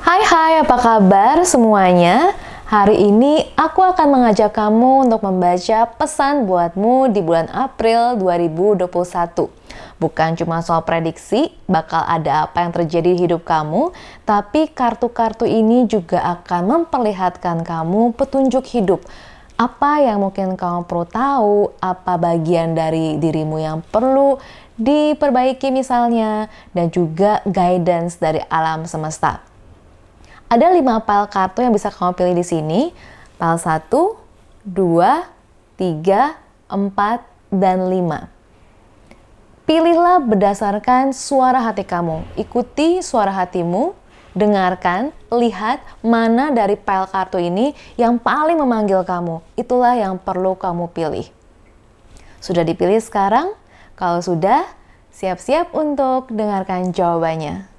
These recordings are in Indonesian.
Hai, apa kabar semuanya? Hari ini aku akan mengajak kamu untuk membaca pesan buatmu di bulan April 2021. Bukan cuma soal prediksi bakal ada apa yang terjadi di hidup kamu, tapi kartu-kartu ini juga akan memperlihatkan kamu petunjuk hidup. Apa yang mungkin kamu perlu tahu, apa bagian dari dirimu yang perlu diperbaiki misalnya, dan juga guidance dari alam semesta. Ada 5 pile kartu yang bisa kamu pilih di sini. Pile 1, 2, 3, 4, dan 5. Pilihlah berdasarkan suara hati kamu. Ikuti suara hatimu, dengarkan, lihat mana dari pile kartu ini yang paling memanggil kamu. Itulah yang perlu kamu pilih. Sudah dipilih sekarang? Kalau sudah, siap-siap untuk dengarkan jawabannya.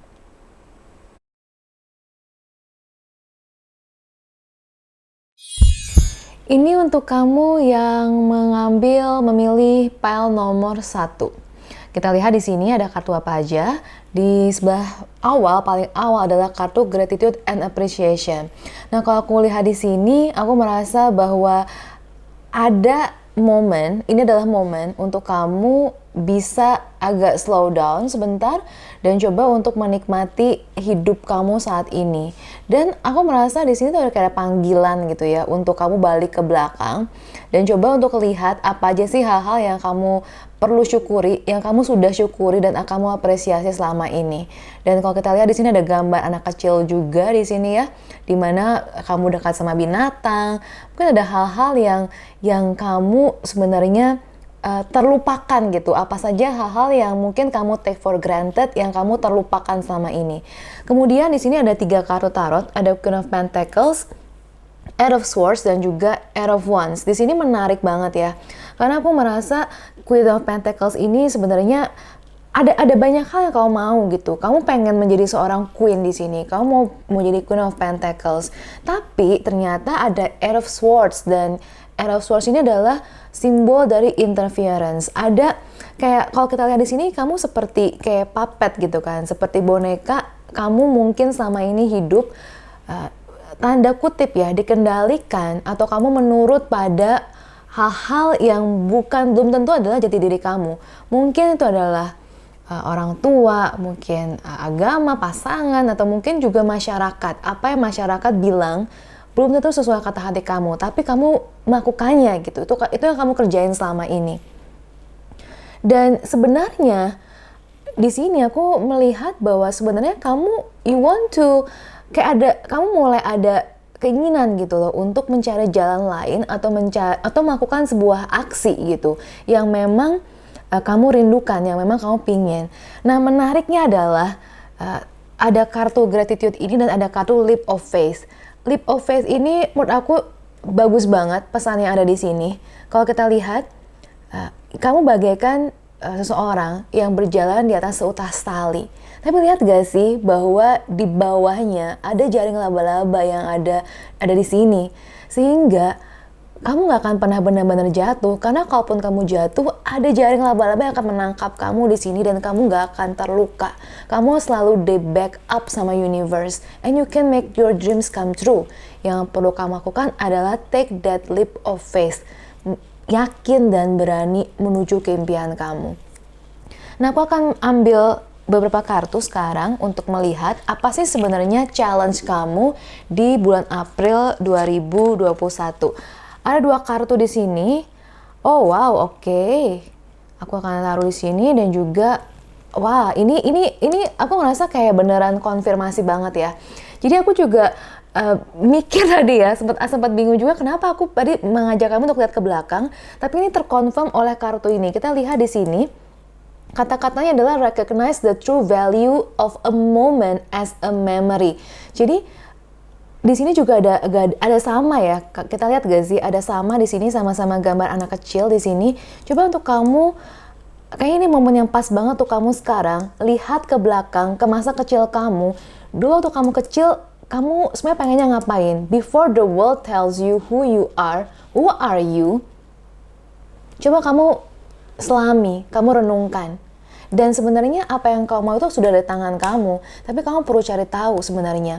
Ini untuk kamu yang memilih pile nomor 1. Kita lihat di sini ada kartu apa aja. Di sebelah paling awal adalah kartu Gratitude and Appreciation. Nah, kalau aku lihat di sini, aku merasa bahwa ini adalah momen untuk kamu bisa agak slow down sebentar dan coba untuk menikmati hidup kamu saat ini. Dan aku merasa di sini tuh ada kayak panggilan gitu ya untuk kamu balik ke belakang dan coba untuk lihat apa aja sih hal-hal yang kamu perlu syukuri, yang kamu sudah syukuri dan akan kamu apresiasi selama ini. Dan kalau kita lihat di sini ada gambar anak kecil juga di sini ya, dimana kamu dekat sama binatang. Mungkin ada hal-hal yang kamu sebenarnya terlupakan gitu. Apa saja hal-hal yang mungkin kamu take for granted, yang kamu terlupakan selama ini. Kemudian di sini ada 3 kartu tarot, ada Queen of Pentacles, Eight of Swords, dan juga Eight of Wands. Di sini menarik banget ya, karena aku merasa Queen of Pentacles ini sebenarnya ada banyak hal yang kamu mau gitu. Kamu pengen menjadi seorang queen di sini. Kamu mau jadi Queen of Pentacles. Tapi ternyata ada Eight of Swords, dan Eight of Swords ini adalah simbol dari interference. Ada kayak kalau kita lihat di sini kamu seperti kayak puppet gitu kan, seperti boneka. Kamu mungkin selama ini hidup tanda kutip ya dikendalikan, atau kamu menurut pada hal-hal yang belum tentu adalah jati diri kamu. Mungkin itu adalah orang tua, mungkin agama, pasangan, atau mungkin juga masyarakat. Apa yang masyarakat bilang belum tentu sesuai kata hati kamu, tapi kamu melakukannya gitu. Itu yang kamu kerjain selama ini. Dan sebenarnya di sini aku melihat bahwa sebenarnya kamu kamu mulai ada keinginan gitu loh untuk mencari jalan lain atau melakukan sebuah aksi gitu yang memang kamu rindukan, yang memang kamu pingin. Nah, menariknya adalah ada kartu gratitude ini dan ada kartu leap of faith. Leap of faith ini menurut aku bagus banget pesan yang ada di sini. Kalau kita lihat, kamu bagaikan seseorang yang berjalan di atas seutas tali. Tapi lihat gak sih bahwa di bawahnya ada jaring laba-laba yang ada di sini. Sehingga kamu gak akan pernah benar-benar jatuh, karena kalaupun kamu jatuh, ada jaring laba-laba yang akan menangkap kamu di sini dan kamu gak akan terluka. Kamu selalu di back up sama universe, and you can make your dreams come true. Yang perlu kamu lakukan adalah take that leap of faith. Yakin dan berani menuju ke impian kamu. Nah, aku akan ambil beberapa kartu sekarang untuk melihat apa sih sebenarnya challenge kamu di bulan April 2021. Ada 2 kartu di sini. Oh wow, oke. Aku akan taruh di sini dan juga ini aku ngerasa kayak beneran konfirmasi banget ya. Jadi aku juga mikir tadi ya, sempat bingung juga kenapa aku tadi mengajak kamu untuk lihat ke belakang, tapi ini terkonfirm oleh kartu ini. Kita lihat di sini. Kata-katanya adalah recognize the true value of a moment as a memory. Jadi di sini juga ada sama ya. Kita lihat gak sih ada sama di sini, sama-sama gambar anak kecil di sini. Coba untuk kamu, kayaknya ini momen yang pas banget untuk kamu sekarang. Lihat ke belakang, ke masa kecil kamu. Dulu waktu kamu kecil, kamu sebenarnya pengennya ngapain? Before the world tells you who you are, who are you? Coba kamu selami, kamu renungkan. Dan sebenarnya apa yang kamu mau itu sudah ada di tangan kamu, tapi kamu perlu cari tahu sebenarnya.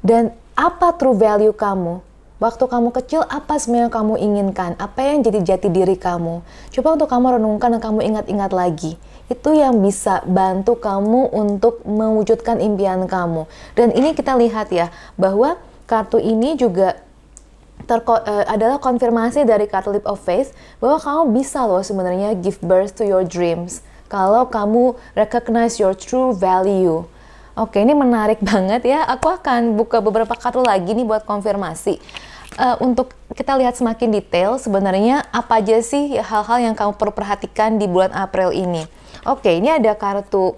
Dan apa true value kamu? Waktu kamu kecil, apa sebenarnya yang kamu inginkan? Apa yang jadi jati diri kamu? Coba untuk kamu renungkan dan kamu ingat-ingat lagi. Itu yang bisa bantu kamu untuk mewujudkan impian kamu. Dan ini kita lihat ya, bahwa kartu ini juga adalah konfirmasi dari kartu Leap of Faith bahwa kamu bisa loh sebenarnya give birth to your dreams kalau kamu recognize your true value. Oke, ini menarik banget ya. Aku akan buka beberapa kartu lagi nih buat konfirmasi. Untuk kita lihat semakin detail sebenarnya apa aja sih hal-hal yang kamu perlu perhatikan di bulan April ini. Oke, ini ada kartu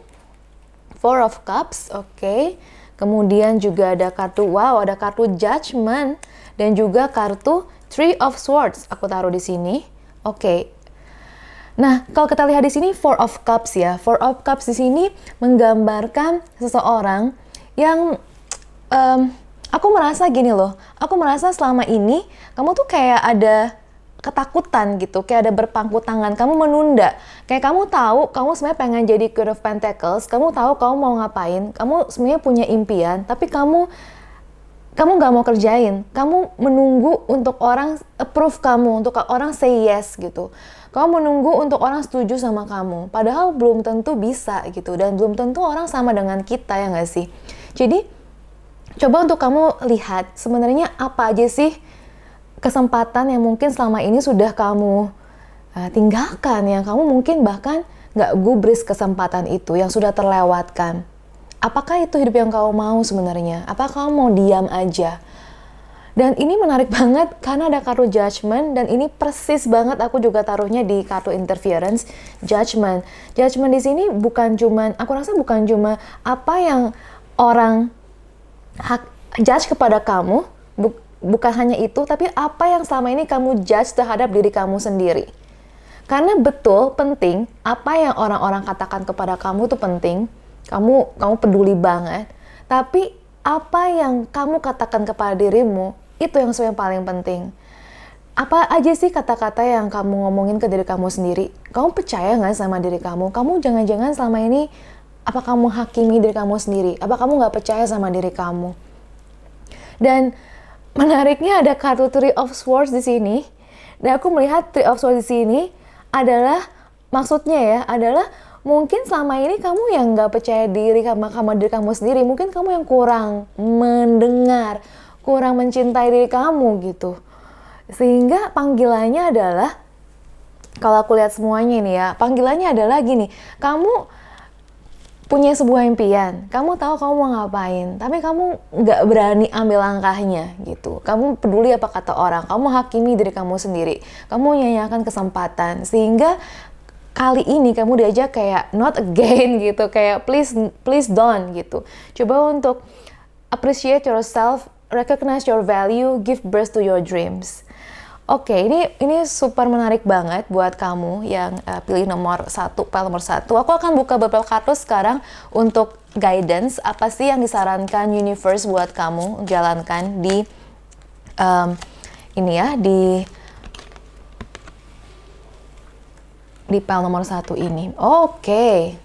Four of Cups, oke. Kemudian juga ada kartu, ada kartu Judgment dan juga kartu Three of Swords. Aku taruh di sini. Oke. Nah, kalau kita lihat di sini Four of Cups ya. Four of Cups di sini menggambarkan seseorang yang aku merasa gini loh. Aku merasa selama ini kamu tuh kayak ada ketakutan gitu, kayak ada berpangku tangan, kamu menunda. Kayak kamu tahu, kamu sebenarnya pengen jadi Queen of Pentacles, kamu tahu kamu mau ngapain, kamu sebenarnya punya impian, tapi kamu nggak mau kerjain. Kamu menunggu untuk orang approve kamu, untuk orang say yes gitu. Kamu menunggu untuk orang setuju sama kamu, padahal belum tentu bisa gitu, dan belum tentu orang sama dengan kita, ya nggak sih? Jadi, coba untuk kamu lihat sebenarnya apa aja sih kesempatan yang mungkin selama ini sudah kamu tinggalkan, yang kamu mungkin bahkan nggak gubris kesempatan itu, yang sudah terlewatkan. Apakah itu hidup yang kamu mau sebenarnya? Apakah kamu mau diam aja? Dan ini menarik banget karena ada kartu Judgment, dan ini persis banget aku juga taruhnya di kartu Interference. Judgment. Judgment di sini bukan cuma, aku rasa bukan cuma apa yang orang judge kepada kamu, bukan hanya itu, tapi apa yang selama ini kamu judge terhadap diri kamu sendiri. Karena betul penting, apa yang orang-orang katakan kepada kamu itu penting, kamu peduli banget, tapi apa yang kamu katakan kepada dirimu, itu yang sebenarnya paling penting. Apa aja sih kata-kata yang kamu ngomongin ke diri kamu sendiri? Kamu percaya nggak sama diri kamu? Kamu jangan-jangan selama ini, apa kamu hakimi diri kamu sendiri? Apa kamu nggak percaya sama diri kamu? Dan menariknya ada kartu Three of Swords di sini. Dan aku melihat Three of Swords di sini adalah, maksudnya ya, adalah mungkin selama ini kamu yang nggak percaya diri sama diri kamu sendiri. Mungkin kamu yang kurang mendengar, kurang mencintai diri kamu gitu. Sehingga panggilannya adalah, kalau aku lihat semuanya ini ya, panggilannya adalah gini, kamu punya sebuah impian, kamu tahu kamu mau ngapain, tapi kamu nggak berani ambil langkahnya gitu. Kamu peduli apa kata orang, kamu hakimi diri kamu sendiri, kamu nyanyikan kesempatan, sehingga kali ini kamu diajak kayak not again gitu, kayak please don't gitu. Coba untuk appreciate yourself, recognize your value, give birth to your dreams. Oke, ini super menarik banget buat kamu yang pilih nomor 1, file nomor 1. Aku akan buka beberapa kartu sekarang untuk guidance. Apa sih yang disarankan universe buat kamu jalankan di ini ya, di file nomor 1 ini. Oke.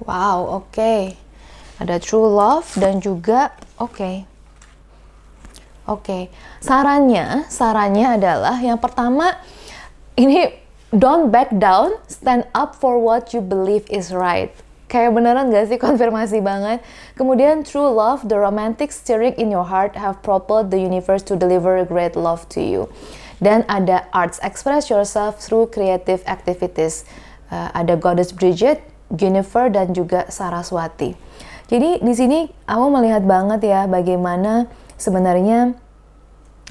Wow, oke. Ada true love dan juga oke. Sarannya adalah yang pertama ini, don't back down, stand up for what you believe is right. Kayak beneran gak sih, konfirmasi banget. Kemudian true love, the romantic stirring in your heart have propelled the universe to deliver great love to you. Dan ada arts, express yourself through creative activities. Ada Goddess Bridget, Jennifer dan juga Saraswati. Jadi di sini aku melihat banget ya bagaimana sebenarnya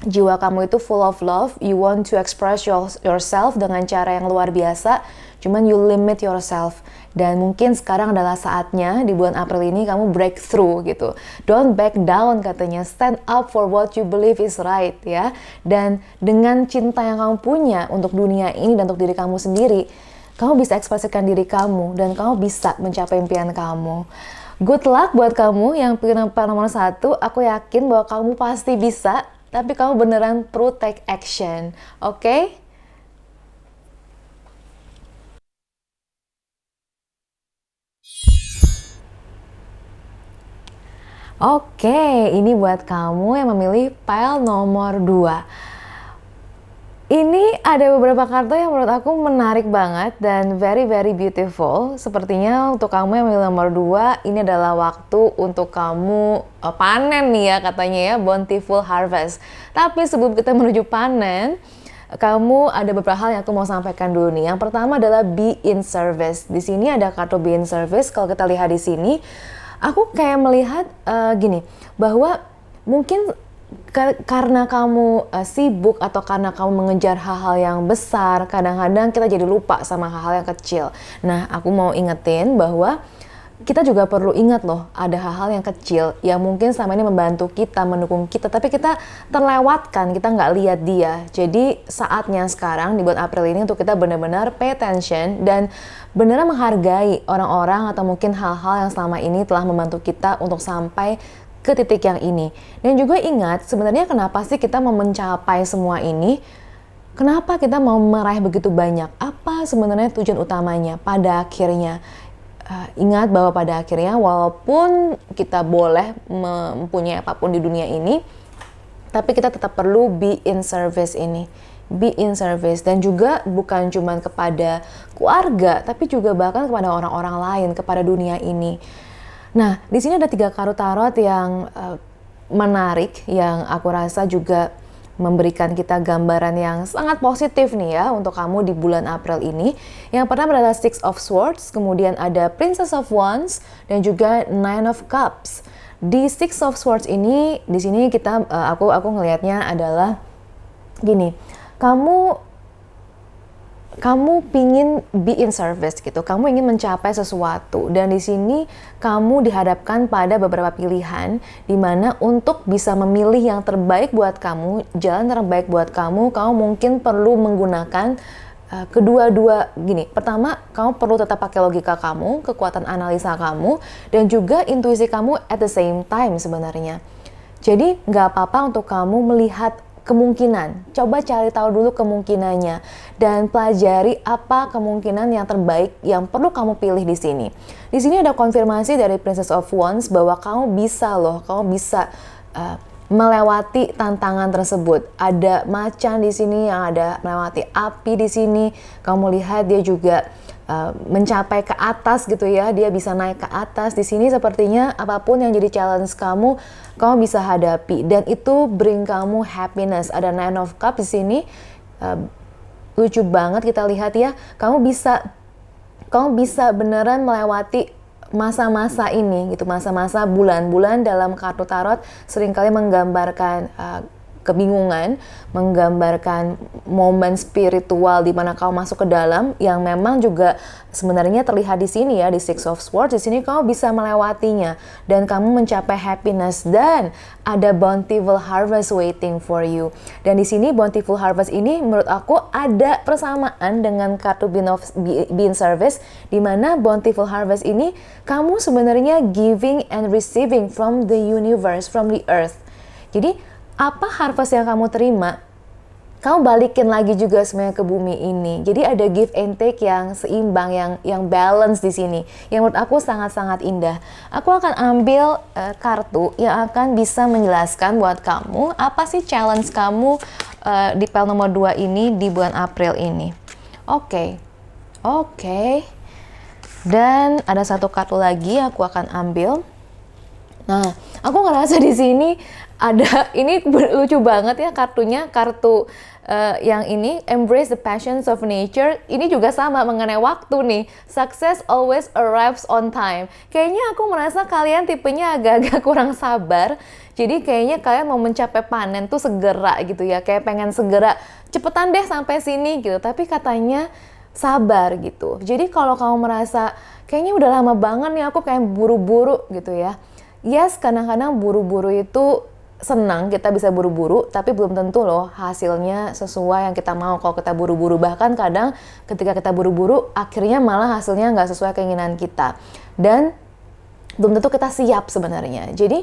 jiwa kamu itu full of love. You want to express yourself dengan cara yang luar biasa, cuman you limit yourself. Dan mungkin sekarang adalah saatnya di bulan April ini kamu breakthrough gitu. Don't back down katanya, stand up for what you believe is right ya. Dan dengan cinta yang kamu punya untuk dunia ini dan untuk diri kamu sendiri, kamu bisa ekspresikan diri kamu dan kamu bisa mencapai impian kamu. Good luck buat kamu yang pilih nomor 1. Aku yakin bahwa kamu pasti bisa. tapi kamu beneran perlu take action, oke? Oke, ini buat kamu yang memilih pile nomor 2. Ini ada beberapa kartu yang menurut aku menarik banget dan very beautiful. Sepertinya untuk kamu yang memilih nomor 2, ini adalah waktu untuk kamu panen nih ya katanya ya, bountiful harvest. Tapi sebelum kita menuju panen, kamu ada beberapa hal yang aku mau sampaikan dulu nih. Yang pertama adalah be in service. Di sini ada kartu be in service. Kalau kita lihat di sini, aku kayak melihat gini, bahwa mungkin karena kamu sibuk atau karena kamu mengejar hal-hal yang besar, kadang-kadang kita jadi lupa sama hal-hal yang kecil. Nah, aku mau ingetin bahwa kita juga perlu ingat loh, ada hal-hal yang kecil yang mungkin selama ini membantu kita, mendukung kita, tapi kita terlewatkan, kita nggak lihat dia. Jadi saatnya sekarang di bulan April ini untuk kita benar-benar pay attention dan benar menghargai orang-orang atau mungkin hal-hal yang selama ini telah membantu kita untuk sampai ke titik yang ini. Dan juga ingat, sebenarnya kenapa sih kita mau mencapai semua ini? Kenapa kita mau meraih begitu banyak? Apa sebenarnya tujuan utamanya? Pada akhirnya, ingat bahwa pada akhirnya walaupun kita boleh mempunyai apapun di dunia ini, tapi kita tetap perlu be in service ini. Be in service, dan juga bukan cuma kepada keluarga, tapi juga bahkan kepada orang-orang lain, kepada dunia ini. Nah, di sini ada 3 kartu tarot yang menarik, yang aku rasa juga memberikan kita gambaran yang sangat positif nih ya untuk kamu di bulan April ini. Yang pertama adalah Six of Swords, kemudian ada Princess of Wands, dan juga Nine of Cups. Di Six of Swords ini, di sini kita aku ngelihatnya adalah gini. Kamu pingin be in service gitu, kamu ingin mencapai sesuatu, dan di sini kamu dihadapkan pada beberapa pilihan di mana untuk bisa memilih yang terbaik buat kamu, jalan terbaik buat kamu mungkin perlu menggunakan kedua-dua gini. Pertama, kamu perlu tetap pakai logika kamu, kekuatan analisa kamu, dan juga intuisi kamu at the same time sebenarnya. Jadi nggak apa-apa untuk kamu melihat kemungkinan, coba cari tahu dulu kemungkinannya dan pelajari apa kemungkinan yang terbaik yang perlu kamu pilih di sini. Di sini ada konfirmasi dari Princess of Wands bahwa kamu bisa loh, kamu bisa melewati tantangan tersebut. Ada macan di sini yang ada melewati api di sini. Kamu lihat dia juga mencapai ke atas gitu ya, dia bisa naik ke atas. Di sini sepertinya apapun yang jadi challenge kamu bisa hadapi, dan itu bring kamu happiness. Ada Nine of Cups di sini, lucu banget kita lihat ya, kamu bisa beneran melewati masa-masa ini gitu, masa-masa bulan-bulan dalam kartu tarot seringkali menggambarkan kebingungan, menggambarkan momen spiritual di mana kamu masuk ke dalam, yang memang juga sebenarnya terlihat di sini ya, di Six of Swords. Di sini kamu bisa melewatinya dan kamu mencapai happiness, dan ada bountiful harvest waiting for you. Dan di sini bountiful harvest ini menurut aku ada persamaan dengan kartu be in service, di mana bountiful harvest ini kamu sebenarnya giving and receiving from the universe, from the earth. Jadi apa harvest yang kamu terima, kamu balikin lagi juga semuanya ke bumi ini. Jadi ada give and take yang seimbang, yang balance di sini, yang menurut aku sangat-sangat indah. Aku akan ambil kartu yang akan bisa menjelaskan buat kamu apa sih challenge kamu di pile nomor 2 ini di bulan April ini. Oke. Dan ada satu kartu lagi yang aku akan ambil. Nah, aku ngerasa di sini ada, ini lucu banget ya kartunya, kartu yang ini, Embrace the Passions of Nature. Ini juga sama mengenai waktu nih, Success always arrives on time. Kayaknya aku merasa kalian tipenya agak-agak kurang sabar, jadi kayaknya kalian mau mencapai panen tuh segera gitu ya, kayak pengen segera, cepetan deh sampai sini gitu, tapi katanya sabar gitu. Jadi kalau kamu merasa kayaknya udah lama banget nih aku kayak buru-buru gitu ya, yes, kadang-kadang buru-buru itu senang, kita bisa buru-buru, tapi belum tentu loh hasilnya sesuai yang kita mau kalau kita buru-buru. Bahkan kadang ketika kita buru-buru, akhirnya malah hasilnya nggak sesuai keinginan kita. Dan belum tentu kita siap sebenarnya. Jadi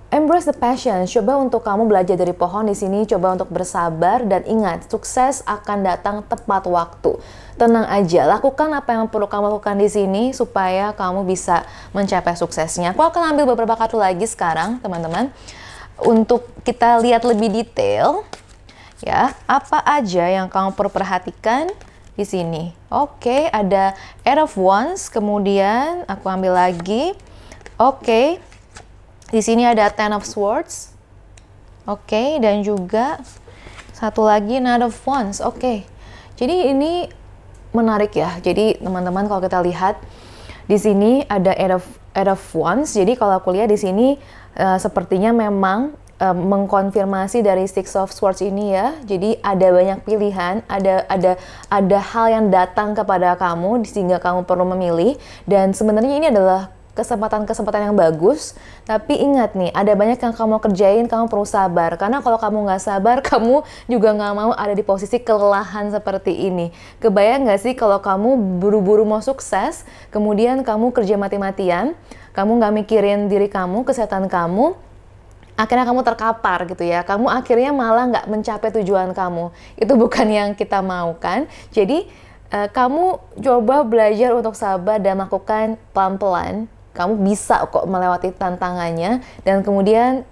Embrace the passion. Coba untuk kamu belajar dari pohon di sini, coba untuk bersabar dan ingat, sukses akan datang tepat waktu. Tenang aja, lakukan apa yang perlu kamu lakukan di sini supaya kamu bisa mencapai suksesnya. Aku akan ambil beberapa kartu lagi sekarang, teman-teman, untuk kita lihat lebih detail. Ya, apa aja yang kamu perlu perhatikan di sini? Oke, ada Eight of Wands, kemudian aku ambil lagi. Oke. Di sini ada Ten of Swords. Oke, dan juga satu lagi Knight of Wands. Oke. Jadi ini menarik ya. Jadi teman-teman kalau kita lihat di sini ada Eight of Wands. Jadi kalau aku lihat di sini sepertinya memang mengkonfirmasi dari Six of Swords ini ya. Jadi ada banyak pilihan, ada hal yang datang kepada kamu sehingga kamu perlu memilih, dan sebenarnya ini adalah kesempatan-kesempatan yang bagus. Tapi ingat nih, ada banyak yang kamu kerjain, kamu perlu sabar. Karena kalau kamu nggak sabar, kamu juga nggak mau ada di posisi kelelahan seperti ini. Kebayang nggak sih kalau kamu buru-buru mau sukses, kemudian kamu kerja mati-matian, kamu nggak mikirin diri kamu, kesehatan kamu, akhirnya kamu terkapar gitu ya. Kamu akhirnya malah nggak mencapai tujuan kamu. Itu bukan yang kita mau kan. Jadi kamu coba belajar untuk sabar dan lakukan pelan-pelan. Kamu bisa kok melewati tantangannya. Dan kemudian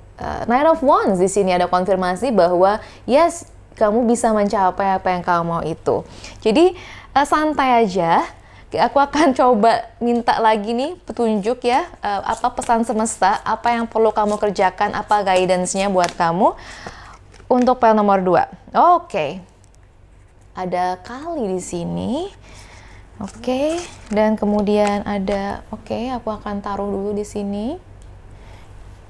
Knight of Wands di sini ada konfirmasi bahwa yes, kamu bisa mencapai apa yang kamu mau itu. Jadi santai aja. Aku akan coba minta lagi nih petunjuk ya, apa pesan semesta, apa yang perlu kamu kerjakan, apa guidance-nya buat kamu untuk pile nomor 2. Oke. Ada kali di sini. Oke, dan kemudian ada, aku akan taruh dulu di sini.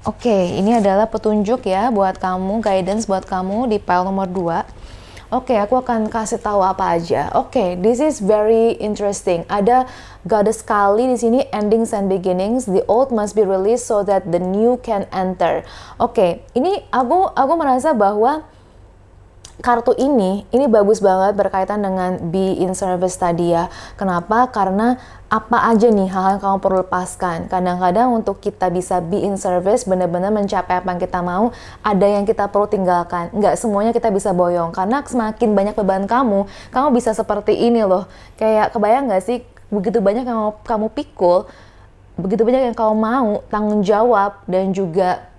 Oke, ini adalah petunjuk ya buat kamu, guidance buat kamu di pile nomor 2. Oke, aku akan kasih tahu apa aja. Oke, this is very interesting. Ada goddess Kali di sini, endings and beginnings. The old must be released so that the new can enter. Oke, ini aku merasa bahwa kartu ini bagus banget berkaitan dengan be in service tadi ya. Kenapa? Karena apa aja nih hal yang kamu perlu lepaskan. Kadang-kadang untuk kita bisa be in service, benar-benar mencapai apa yang kita mau, ada yang kita perlu tinggalkan. Nggak semuanya kita bisa boyong. Karena semakin banyak beban kamu bisa seperti ini loh. Kayak kebayang nggak sih, begitu banyak yang kamu pikul, begitu banyak yang kamu mau, tanggung jawab, dan juga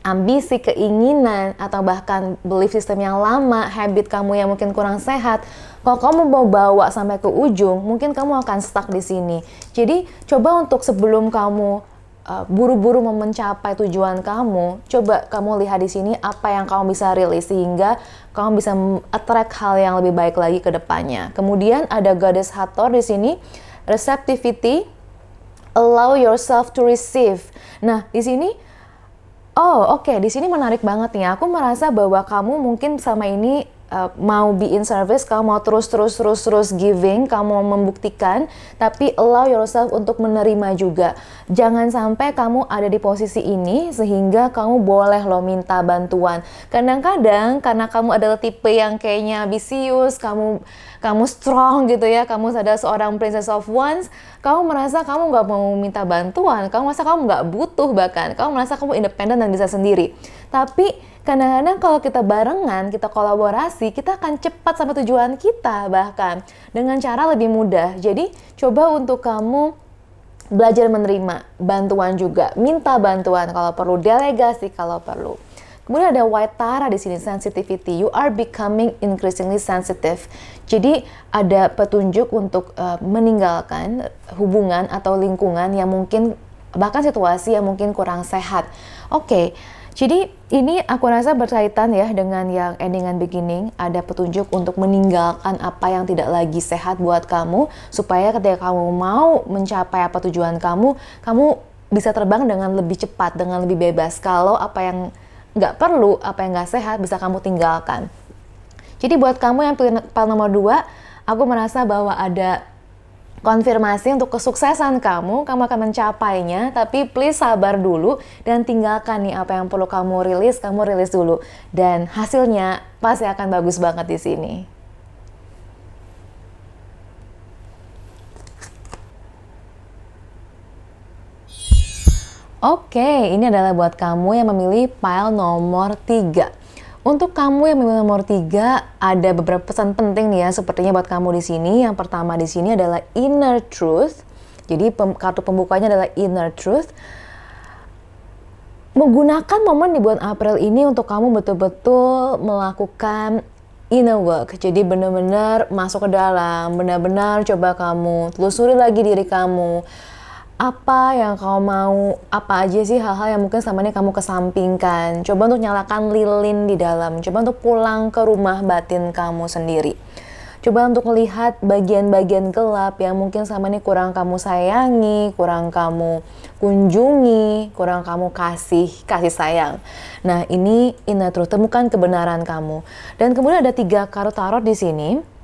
ambisi, keinginan, atau bahkan belief system yang lama, habit kamu yang mungkin kurang sehat. Kalau kamu mau bawa sampai ke ujung, mungkin kamu akan stuck di sini. Jadi coba untuk sebelum kamu buru-buru mencapai tujuan kamu, coba kamu lihat di sini apa yang kamu bisa rilis sehingga kamu bisa attract hal yang lebih baik lagi ke depannya. Kemudian ada Goddess Hathor di sini, receptivity, allow yourself to receive. Nah, di sini di sini menarik banget nih. Aku merasa bahwa kamu mungkin sama ini mau be in service, kamu mau terus giving, kamu mau membuktikan, tapi allow yourself untuk menerima juga. Jangan sampai kamu ada di posisi ini sehingga kamu boleh loh minta bantuan. Kadang-kadang karena kamu adalah tipe yang kayaknya ambisius, kamu strong gitu ya, kamu adalah seorang Princess of Wands, kamu merasa kamu nggak mau minta bantuan, kamu merasa kamu nggak butuh, bahkan kamu merasa kamu independen dan bisa sendiri. Tapi kadang-kadang kalau kita barengan, kita kolaborasi, kita akan cepat sampai tujuan kita, bahkan dengan cara lebih mudah. Jadi coba untuk kamu belajar menerima bantuan juga, minta bantuan kalau perlu, delegasi kalau perlu. Kemudian ada White Tara di sini, sensitivity. You are becoming increasingly sensitive. Jadi ada petunjuk untuk meninggalkan hubungan atau lingkungan yang mungkin, bahkan situasi yang mungkin kurang sehat. Oke. Jadi ini aku rasa berkaitan ya dengan yang ending and beginning. Ada petunjuk untuk meninggalkan apa yang tidak lagi sehat buat kamu, supaya ketika kamu mau mencapai apa tujuan kamu bisa terbang dengan lebih cepat, dengan lebih bebas. Kalau apa yang nggak perlu, apa yang nggak sehat bisa kamu tinggalkan. Jadi buat kamu yang pilih pile nomor 2, aku merasa bahwa ada konfirmasi untuk kesuksesan kamu akan mencapainya, tapi please sabar dulu dan tinggalkan nih apa yang perlu kamu rilis dulu. Dan hasilnya pasti akan bagus banget di sini. Oke, ini adalah buat kamu yang memilih pile nomor 3. Untuk kamu yang memilih nomor 3, ada beberapa pesan penting nih ya, sepertinya buat kamu di sini. Yang pertama di sini adalah inner truth. Jadi kartu pembukanya adalah inner truth. Menggunakan momen di bulan April ini untuk kamu betul-betul melakukan inner work. Jadi benar-benar masuk ke dalam, benar-benar coba kamu telusuri lagi diri kamu. Apa yang kamu mau, apa aja sih hal-hal yang mungkin selama ini kamu kesampingkan. Coba untuk nyalakan lilin di dalam, coba untuk pulang ke rumah batin kamu sendiri. Coba untuk melihat bagian-bagian gelap yang mungkin selama ini kurang kamu sayangi, kurang kamu kunjungi, kurang kamu kasih sayang. Nah, ini inner truth, temukan kebenaran kamu. Dan kemudian ada 3 kartu tarot di sini.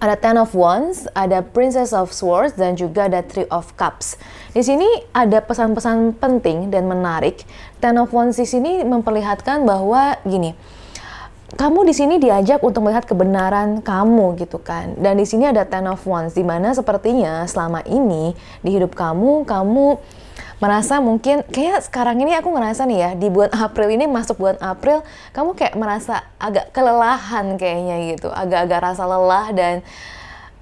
Ada Ten of Wands, ada Princess of Swords, dan juga ada Three of Cups. Di sini ada pesan-pesan penting dan menarik. Ten of Wands di sini memperlihatkan bahwa gini, kamu di sini diajak untuk melihat kebenaran kamu gitu kan. Dan di sini ada Ten of Wands, di mana sepertinya selama ini di hidup kamu merasa mungkin kayak sekarang ini aku ngerasa nih ya, di bulan April ini, masuk bulan April, kamu kayak merasa agak kelelahan kayaknya gitu, agak-agak rasa lelah dan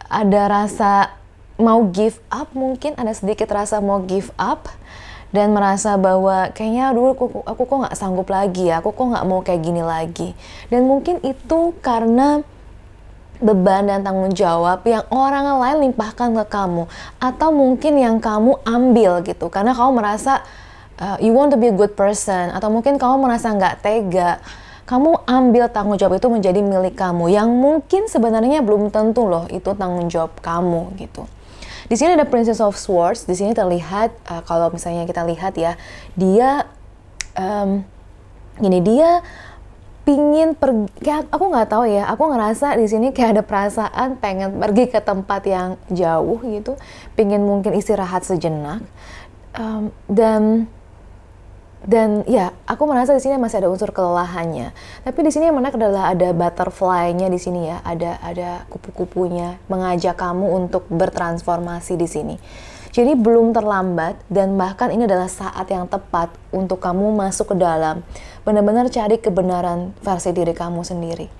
ada rasa mau give up, mungkin ada sedikit rasa mau give up dan merasa bahwa kayaknya dulu aku kok nggak sanggup lagi ya, aku kok nggak mau kayak gini lagi. Dan mungkin itu karena beban dan tanggung jawab yang orang lain limpahkan ke kamu, atau mungkin yang kamu ambil gitu karena kamu merasa you want to be a good person, atau mungkin kamu merasa nggak tega, kamu ambil tanggung jawab itu menjadi milik kamu yang mungkin sebenarnya belum tentu loh itu tanggung jawab kamu gitu. Di sini ada Princess of Swords. Di sini terlihat kalau misalnya kita lihat ya, dia dia pingin pergi, kayak aku nggak tahu ya, aku ngerasa di sini kayak ada perasaan pengen pergi ke tempat yang jauh gitu, pingin mungkin istirahat sejenak, dan ya aku merasa di sini masih ada unsur kelelahannya. Tapi di sini yang menarik adalah ada butterfly-nya di sini ya, ada kupu-kupunya mengajak kamu untuk bertransformasi di sini. Jadi belum terlambat, dan bahkan ini adalah saat yang tepat untuk kamu masuk ke dalam, benar-benar cari kebenaran versi diri kamu sendiri.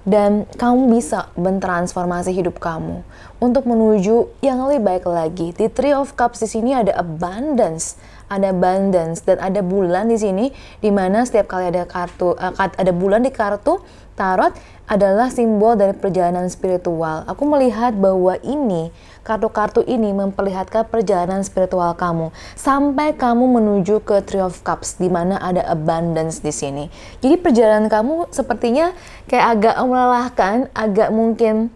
Dan kamu bisa mentransformasi hidup kamu untuk menuju yang lebih baik lagi. Di Three of Cups di sini ada abundance, dan ada bulan di sini, di mana setiap kali ada bulan di kartu tarot adalah simbol dari perjalanan spiritual. Aku melihat bahwa kartu-kartu ini memperlihatkan perjalanan spiritual kamu sampai kamu menuju ke Three of Cups, di mana ada abundance di sini. Jadi perjalanan kamu sepertinya kayak agak melelahkan, agak mungkin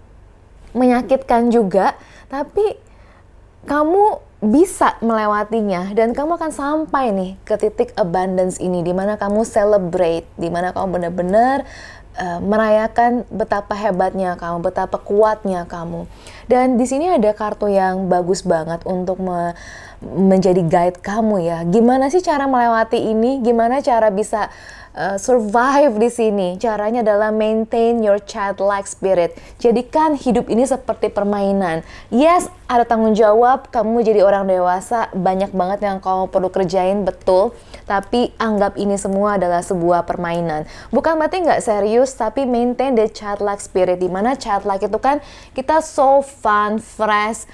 menyakitkan juga, tapi kamu bisa melewatinya dan kamu akan sampai nih ke titik abundance ini, di mana kamu celebrate, di mana kamu benar-benar merayakan betapa hebatnya kamu, betapa kuatnya kamu. Dan di sini ada kartu yang bagus banget untuk menjadi guide kamu ya. Gimana sih cara melewati ini? Gimana cara bisa survive di sini? Caranya adalah maintain your childlike spirit. Jadikan hidup ini seperti permainan. Yes, ada tanggung jawab, kamu jadi orang dewasa, banyak banget yang kamu perlu kerjain, betul. Tapi anggap ini semua adalah sebuah permainan. Bukan berarti nggak serius, tapi maintain the childlike spirit. Dimana childlike itu kan kita so fun, fresh,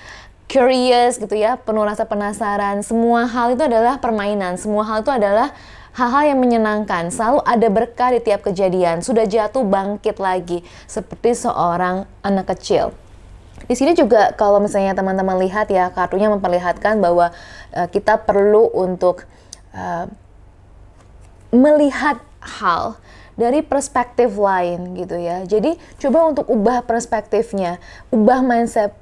curious gitu ya, penuh rasa penasaran. Semua hal itu adalah permainan. Semua hal itu adalah hal-hal yang menyenangkan. Selalu ada berkah di tiap kejadian. Sudah jatuh bangkit lagi, seperti seorang anak kecil. Di sini juga kalau misalnya teman-teman lihat ya, kartunya memperlihatkan bahwa kita perlu untuk melihat hal dari perspektif lain gitu ya. Jadi coba untuk ubah perspektifnya, ubah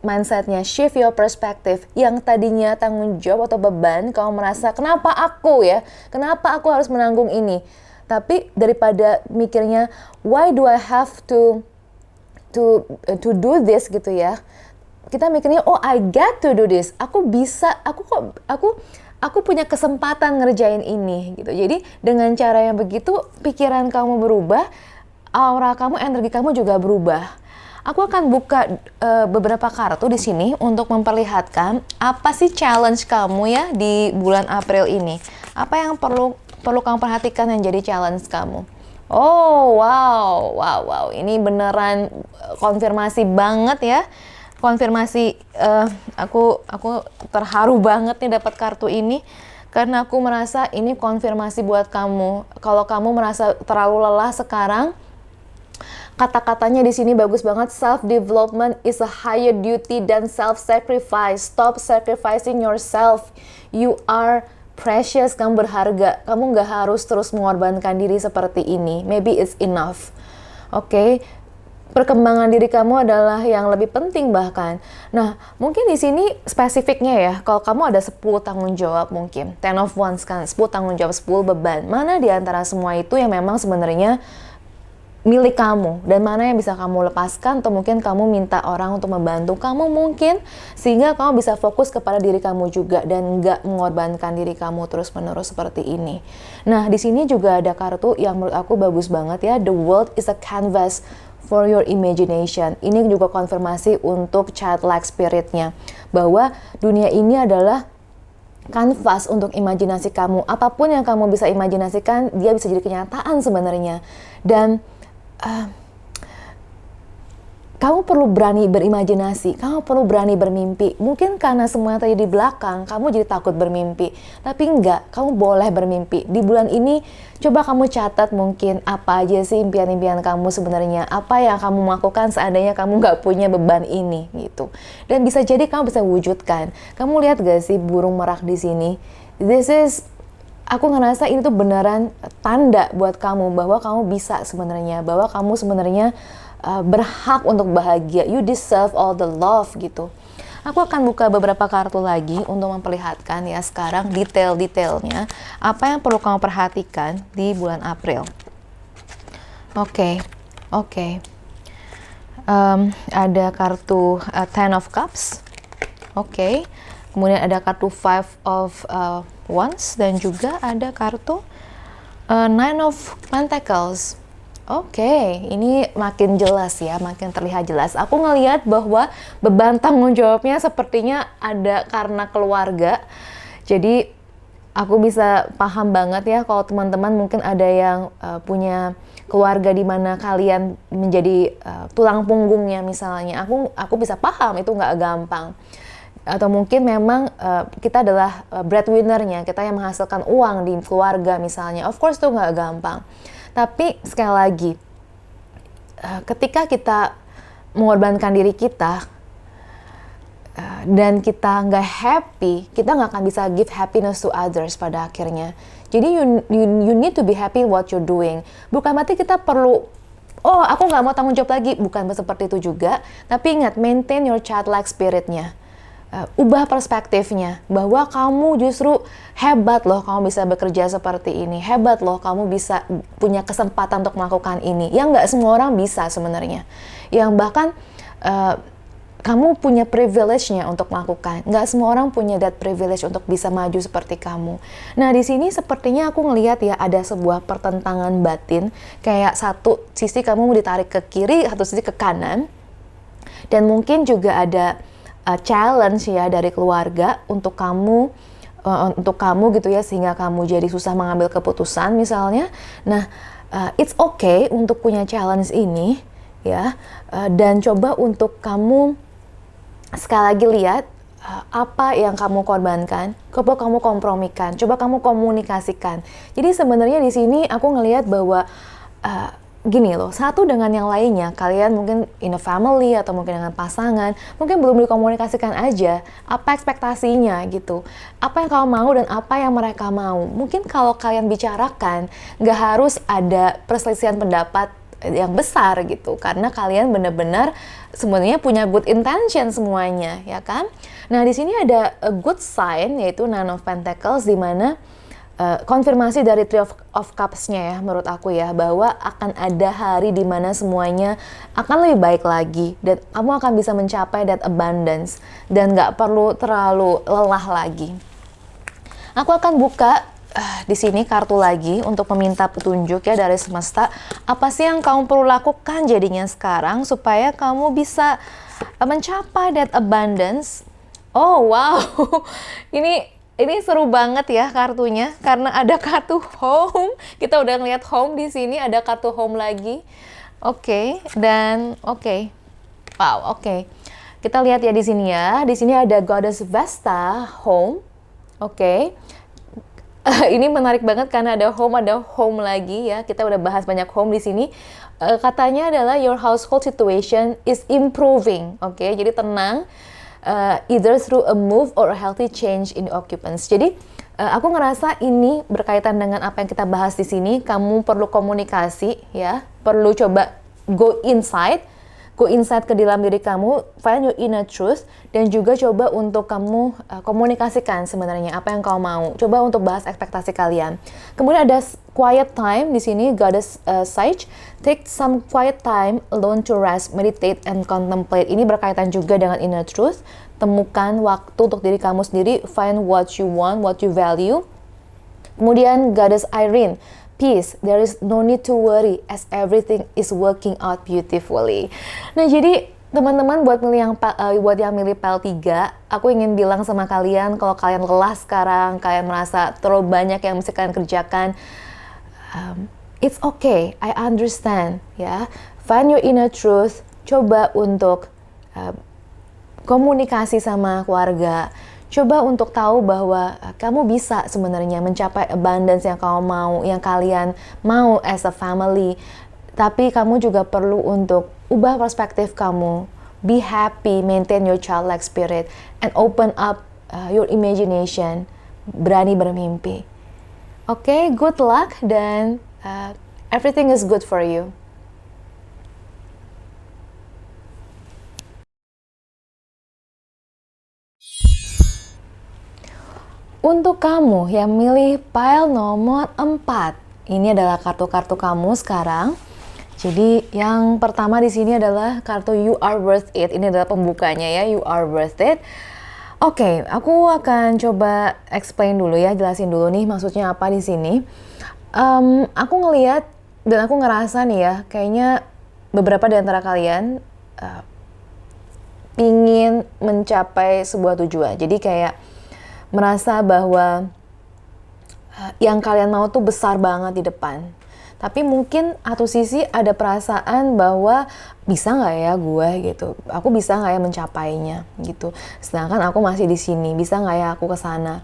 mindsetnya, shift your perspective. Yang tadinya tanggung jawab atau beban, kamu merasa kenapa aku ya, kenapa aku harus menanggung ini. Tapi daripada mikirnya why do I have to do this gitu ya, kita mikirnya oh I get to do this, aku bisa, aku punya kesempatan ngerjain ini gitu. Jadi dengan cara yang begitu, pikiran kamu berubah, aura kamu, energi kamu juga berubah. Aku akan buka beberapa kartu di sini untuk memperlihatkan apa sih challenge kamu ya di bulan April ini. Apa yang perlu kamu perhatikan yang jadi challenge kamu? Oh, wow. Ini beneran konfirmasi banget ya. Konfirmasi, aku terharu banget nih dapat kartu ini. Karena aku merasa ini konfirmasi buat kamu. Kalau kamu merasa terlalu lelah sekarang, kata-katanya di sini bagus banget. Self-development is a higher duty than self-sacrifice. Stop sacrificing yourself. You are precious, kamu berharga. Kamu nggak harus terus mengorbankan diri seperti ini. Maybe it's enough. Oke? Perkembangan diri kamu adalah yang lebih penting bahkan. Nah, mungkin di sini spesifiknya ya, kalau kamu ada 10 tanggung jawab mungkin, 10 of Wands kan, 10 tanggung jawab, 10 beban. Mana di antara semua itu yang memang sebenarnya milik kamu, dan mana yang bisa kamu lepaskan, atau mungkin kamu minta orang untuk membantu kamu mungkin, sehingga kamu bisa fokus kepada diri kamu juga, dan nggak mengorbankan diri kamu terus-menerus seperti ini. Nah, di sini juga ada kartu yang menurut aku bagus banget ya, The World is a canvas for your imagination. Ini juga konfirmasi untuk childlike spiritnya, bahwa dunia ini adalah kanvas untuk imajinasi kamu. Apapun yang kamu bisa imajinasikan, dia bisa jadi kenyataan sebenarnya. Dan kamu perlu berani berimajinasi, kamu perlu berani bermimpi. Mungkin karena semuanya tadi di belakang, kamu jadi takut bermimpi. Tapi enggak, kamu boleh bermimpi. Di bulan ini, coba kamu catat mungkin apa aja sih impian-impian kamu sebenarnya. Apa yang kamu lakukan seandainya kamu nggak punya beban ini, gitu. Dan bisa jadi kamu bisa wujudkan. Kamu lihat gak sih burung merak di sini? Aku ngerasa ini tuh beneran tanda buat kamu bahwa kamu bisa sebenarnya, bahwa kamu sebenarnya berhak untuk bahagia. You deserve all the love gitu. Aku akan buka beberapa kartu lagi untuk memperlihatkan ya sekarang detail-detailnya apa yang perlu kamu perhatikan di bulan April. Oke. Ada kartu Ten of Cups. Oke. Kemudian ada kartu Five of Wands, dan juga ada kartu Nine of Pentacles. Oke, ini makin jelas ya, makin terlihat jelas. Aku ngelihat bahwa beban tanggung jawabnya sepertinya ada karena keluarga. Jadi aku bisa paham banget ya kalau teman-teman mungkin ada yang punya keluarga di mana kalian menjadi tulang punggungnya misalnya. Aku bisa paham itu nggak gampang. Atau mungkin memang kita adalah breadwinner-nya, kita yang menghasilkan uang di keluarga misalnya. Of course itu nggak gampang. Tapi sekali lagi, ketika kita mengorbankan diri kita dan kita nggak happy, kita nggak akan bisa give happiness to others pada akhirnya. Jadi you need to be happy what you're doing. Bukan berarti kita perlu, oh aku nggak mau tanggung jawab lagi, bukan seperti itu juga. Tapi ingat, maintain your childlike spirit-nya. Ubah perspektifnya, bahwa kamu justru hebat loh, kamu bisa bekerja seperti ini, hebat loh, kamu bisa punya kesempatan untuk melakukan ini, yang nggak semua orang bisa sebenarnya, yang bahkan kamu punya privilege-nya untuk melakukan, nggak semua orang punya that privilege untuk bisa maju seperti kamu. Nah di sini sepertinya aku ngelihat ya ada sebuah pertentangan batin, kayak satu sisi kamu ditarik ke kiri, satu sisi ke kanan, dan mungkin juga ada challenge ya dari keluarga untuk kamu gitu ya, sehingga kamu jadi susah mengambil keputusan misalnya. Nah, it's okay untuk punya challenge ini ya, dan coba untuk kamu sekali lagi lihat apa yang kamu korbankan, coba kamu kompromikan, coba kamu komunikasikan. Jadi sebenarnya di sini aku ngelihat bahwa gini loh, satu dengan yang lainnya, kalian mungkin in a family atau mungkin dengan pasangan, mungkin belum dikomunikasikan aja apa ekspektasinya gitu, apa yang kamu mau dan apa yang mereka mau. Mungkin kalau kalian bicarakan, nggak harus ada perselisihan pendapat yang besar gitu, karena kalian benar-benar sebenarnya punya good intention semuanya, ya kan? Nah di sini ada a good sign, yaitu Nine of Pentacles, di mana konfirmasi dari Three of Cups-nya ya, menurut aku ya, bahwa akan ada hari di mana semuanya akan lebih baik lagi, dan kamu akan bisa mencapai that abundance, dan nggak perlu terlalu lelah lagi. Aku akan buka di sini kartu lagi untuk meminta petunjuk ya dari semesta, apa sih yang kamu perlu lakukan jadinya sekarang supaya kamu bisa mencapai that abundance. Oh wow, ini Ini seru banget ya kartunya karena ada kartu home. Kita udah ngeliat home di sini, ada kartu home lagi. Oke, dan oke. Wow, oke. Kita lihat ya di sini ya. Di sini ada Goddess Vesta home. Oke. Ini menarik banget karena ada home lagi ya. Kita udah bahas banyak home di sini. Katanya adalah your household situation is improving. Oke, jadi tenang. Either through a move or a healthy change in the occupants. Jadi aku ngerasa ini berkaitan dengan apa yang kita bahas di sini. Kamu perlu komunikasi ya, perlu coba go inside ke dalam diri kamu, find your inner truth, dan juga coba untuk kamu komunikasikan sebenarnya apa yang kau mau. Coba untuk bahas ekspektasi kalian. Kemudian ada quiet time di sini, Goddess Sage. Take some quiet time alone to rest, meditate, and contemplate. Ini berkaitan juga dengan inner truth. Temukan waktu untuk diri kamu sendiri, find what you want, what you value. Kemudian Goddess Irene. Peace, there is no need to worry as everything is working out beautifully. Nah, jadi teman-teman buat yang milih PL 3, aku ingin bilang sama kalian kalau kalian lelah sekarang, kalian merasa terlalu banyak yang mesti kalian kerjakan, it's okay, I understand ya. Find your inner truth, coba untuk komunikasi sama keluarga. Coba untuk tahu bahwa kamu bisa sebenarnya mencapai abundance yang kamu mau, yang kalian mau as a family. Tapi kamu juga perlu untuk ubah perspektif kamu. Be happy, maintain your childlike spirit, and open up your imagination. Berani bermimpi. Oke, good luck dan everything is good for you. Untuk kamu yang milih pile nomor 4, ini adalah kartu-kartu kamu sekarang. Jadi yang pertama di sini adalah kartu You Are Worth It. Ini adalah pembukanya ya, You Are Worth It. Oke, aku akan coba explain dulu ya, jelasin dulu nih maksudnya apa di sini. Aku ngelihat dan aku ngerasa nih ya, kayaknya beberapa di antara kalian ingin mencapai sebuah tujuan. Jadi kayak merasa bahwa yang kalian mau tuh besar banget di depan. Tapi mungkin satu sisi ada perasaan bahwa bisa nggak ya gue gitu. Aku bisa nggak ya mencapainya gitu. Sedangkan aku masih di sini, bisa nggak ya aku ke sana.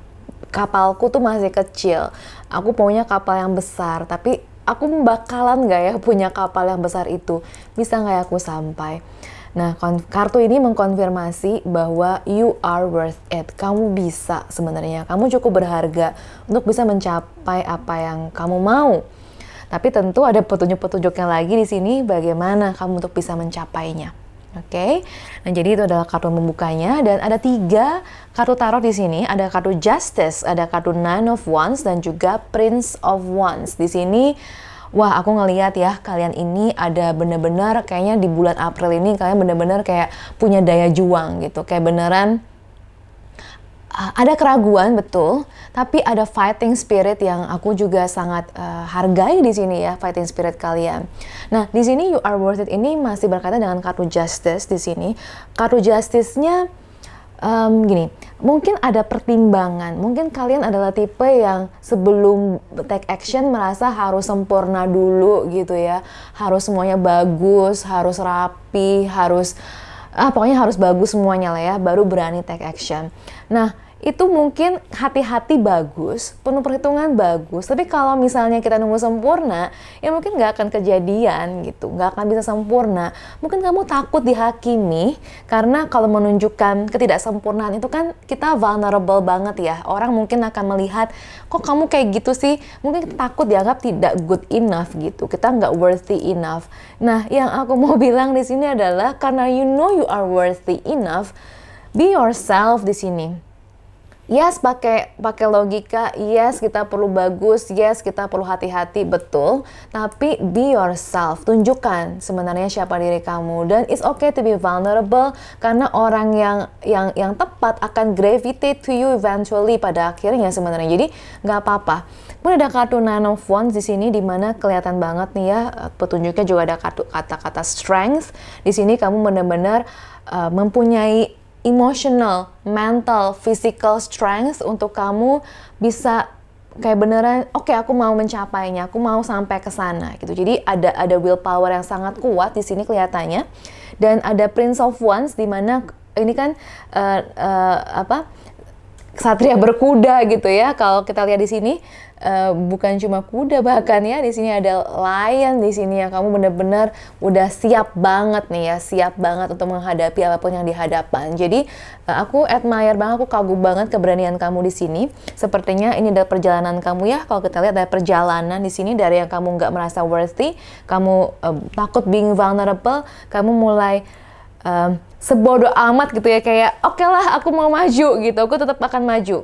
Kapalku tuh masih kecil. Aku punya kapal yang besar, tapi aku bakalan nggak ya punya kapal yang besar itu. Bisa nggak ya aku sampai. Nah, kartu ini mengkonfirmasi bahwa you are worth it. Kamu bisa sebenarnya. Kamu cukup berharga untuk bisa mencapai apa yang kamu mau. Tapi tentu ada petunjuk-petunjuknya lagi di sini bagaimana kamu untuk bisa mencapainya. Oke. Nah, jadi itu adalah kartu membukanya dan ada 3 kartu tarot di sini. Ada kartu Justice, ada kartu Nine of Wands dan juga Prince of Wands. Di sini wah, aku ngelihat ya, kalian ini ada bener-bener kayaknya di bulan April ini kalian bener-bener kayak punya daya juang gitu. Kayak beneran ada keraguan betul, tapi ada fighting spirit yang aku juga sangat hargai di sini ya, fighting spirit kalian. Nah, di sini You Are Worth It ini masih berkaitan dengan kartu Justice di sini. Kartu Justice-nya gini, mungkin ada pertimbangan. Mungkin kalian adalah tipe yang sebelum take action merasa harus sempurna dulu gitu ya. Harus semuanya bagus, harus rapi, harus pokoknya harus bagus semuanya lah ya, baru berani take action. Nah, itu mungkin hati-hati bagus, penuh perhitungan bagus, tapi kalau misalnya kita nunggu sempurna, ya mungkin nggak akan kejadian gitu, nggak akan bisa sempurna. Mungkin kamu takut dihakimi, karena kalau menunjukkan ketidaksempurnaan itu kan kita vulnerable banget ya. Orang mungkin akan melihat, kok kamu kayak gitu sih? Mungkin kita takut dianggap tidak good enough gitu, kita nggak worthy enough. Nah, yang aku mau bilang di sini adalah karena you know you are worthy enough, be yourself di sini. Yes, pakai logika, yes kita perlu bagus, yes kita perlu hati-hati, betul. Tapi be yourself, tunjukkan sebenarnya siapa diri kamu. Dan it's okay to be vulnerable, karena orang yang tepat akan gravitate to you eventually pada akhirnya sebenarnya. Jadi nggak apa-apa. Kemudian ada kartu Nine of Wands di sini, dimana kelihatan banget nih ya, petunjuknya juga ada kartu kata-kata strength. Di sini kamu benar-benar mempunyai emotional, mental, physical strength untuk kamu bisa kayak beneran, oke, aku mau mencapainya, aku mau sampai ke sana gitu. Jadi ada willpower yang sangat kuat di sini kelihatannya, dan ada Prince of Wands di mana ini kan Satria berkuda gitu ya. Kalau kita lihat di sini bukan cuma kuda, bahkan ya di sini ada lion di sini yang kamu benar-benar udah siap banget nih ya, siap banget untuk menghadapi apapun yang dihadapan. Jadi aku admire banget, aku kagum banget keberanian kamu di sini. Sepertinya ini adalah perjalanan kamu ya. Kalau kita lihat ada perjalanan di sini dari yang kamu nggak merasa worthy, kamu takut being vulnerable, kamu mulai sebodoh amat gitu ya, kayak oke lah aku mau maju gitu, aku tetap akan maju.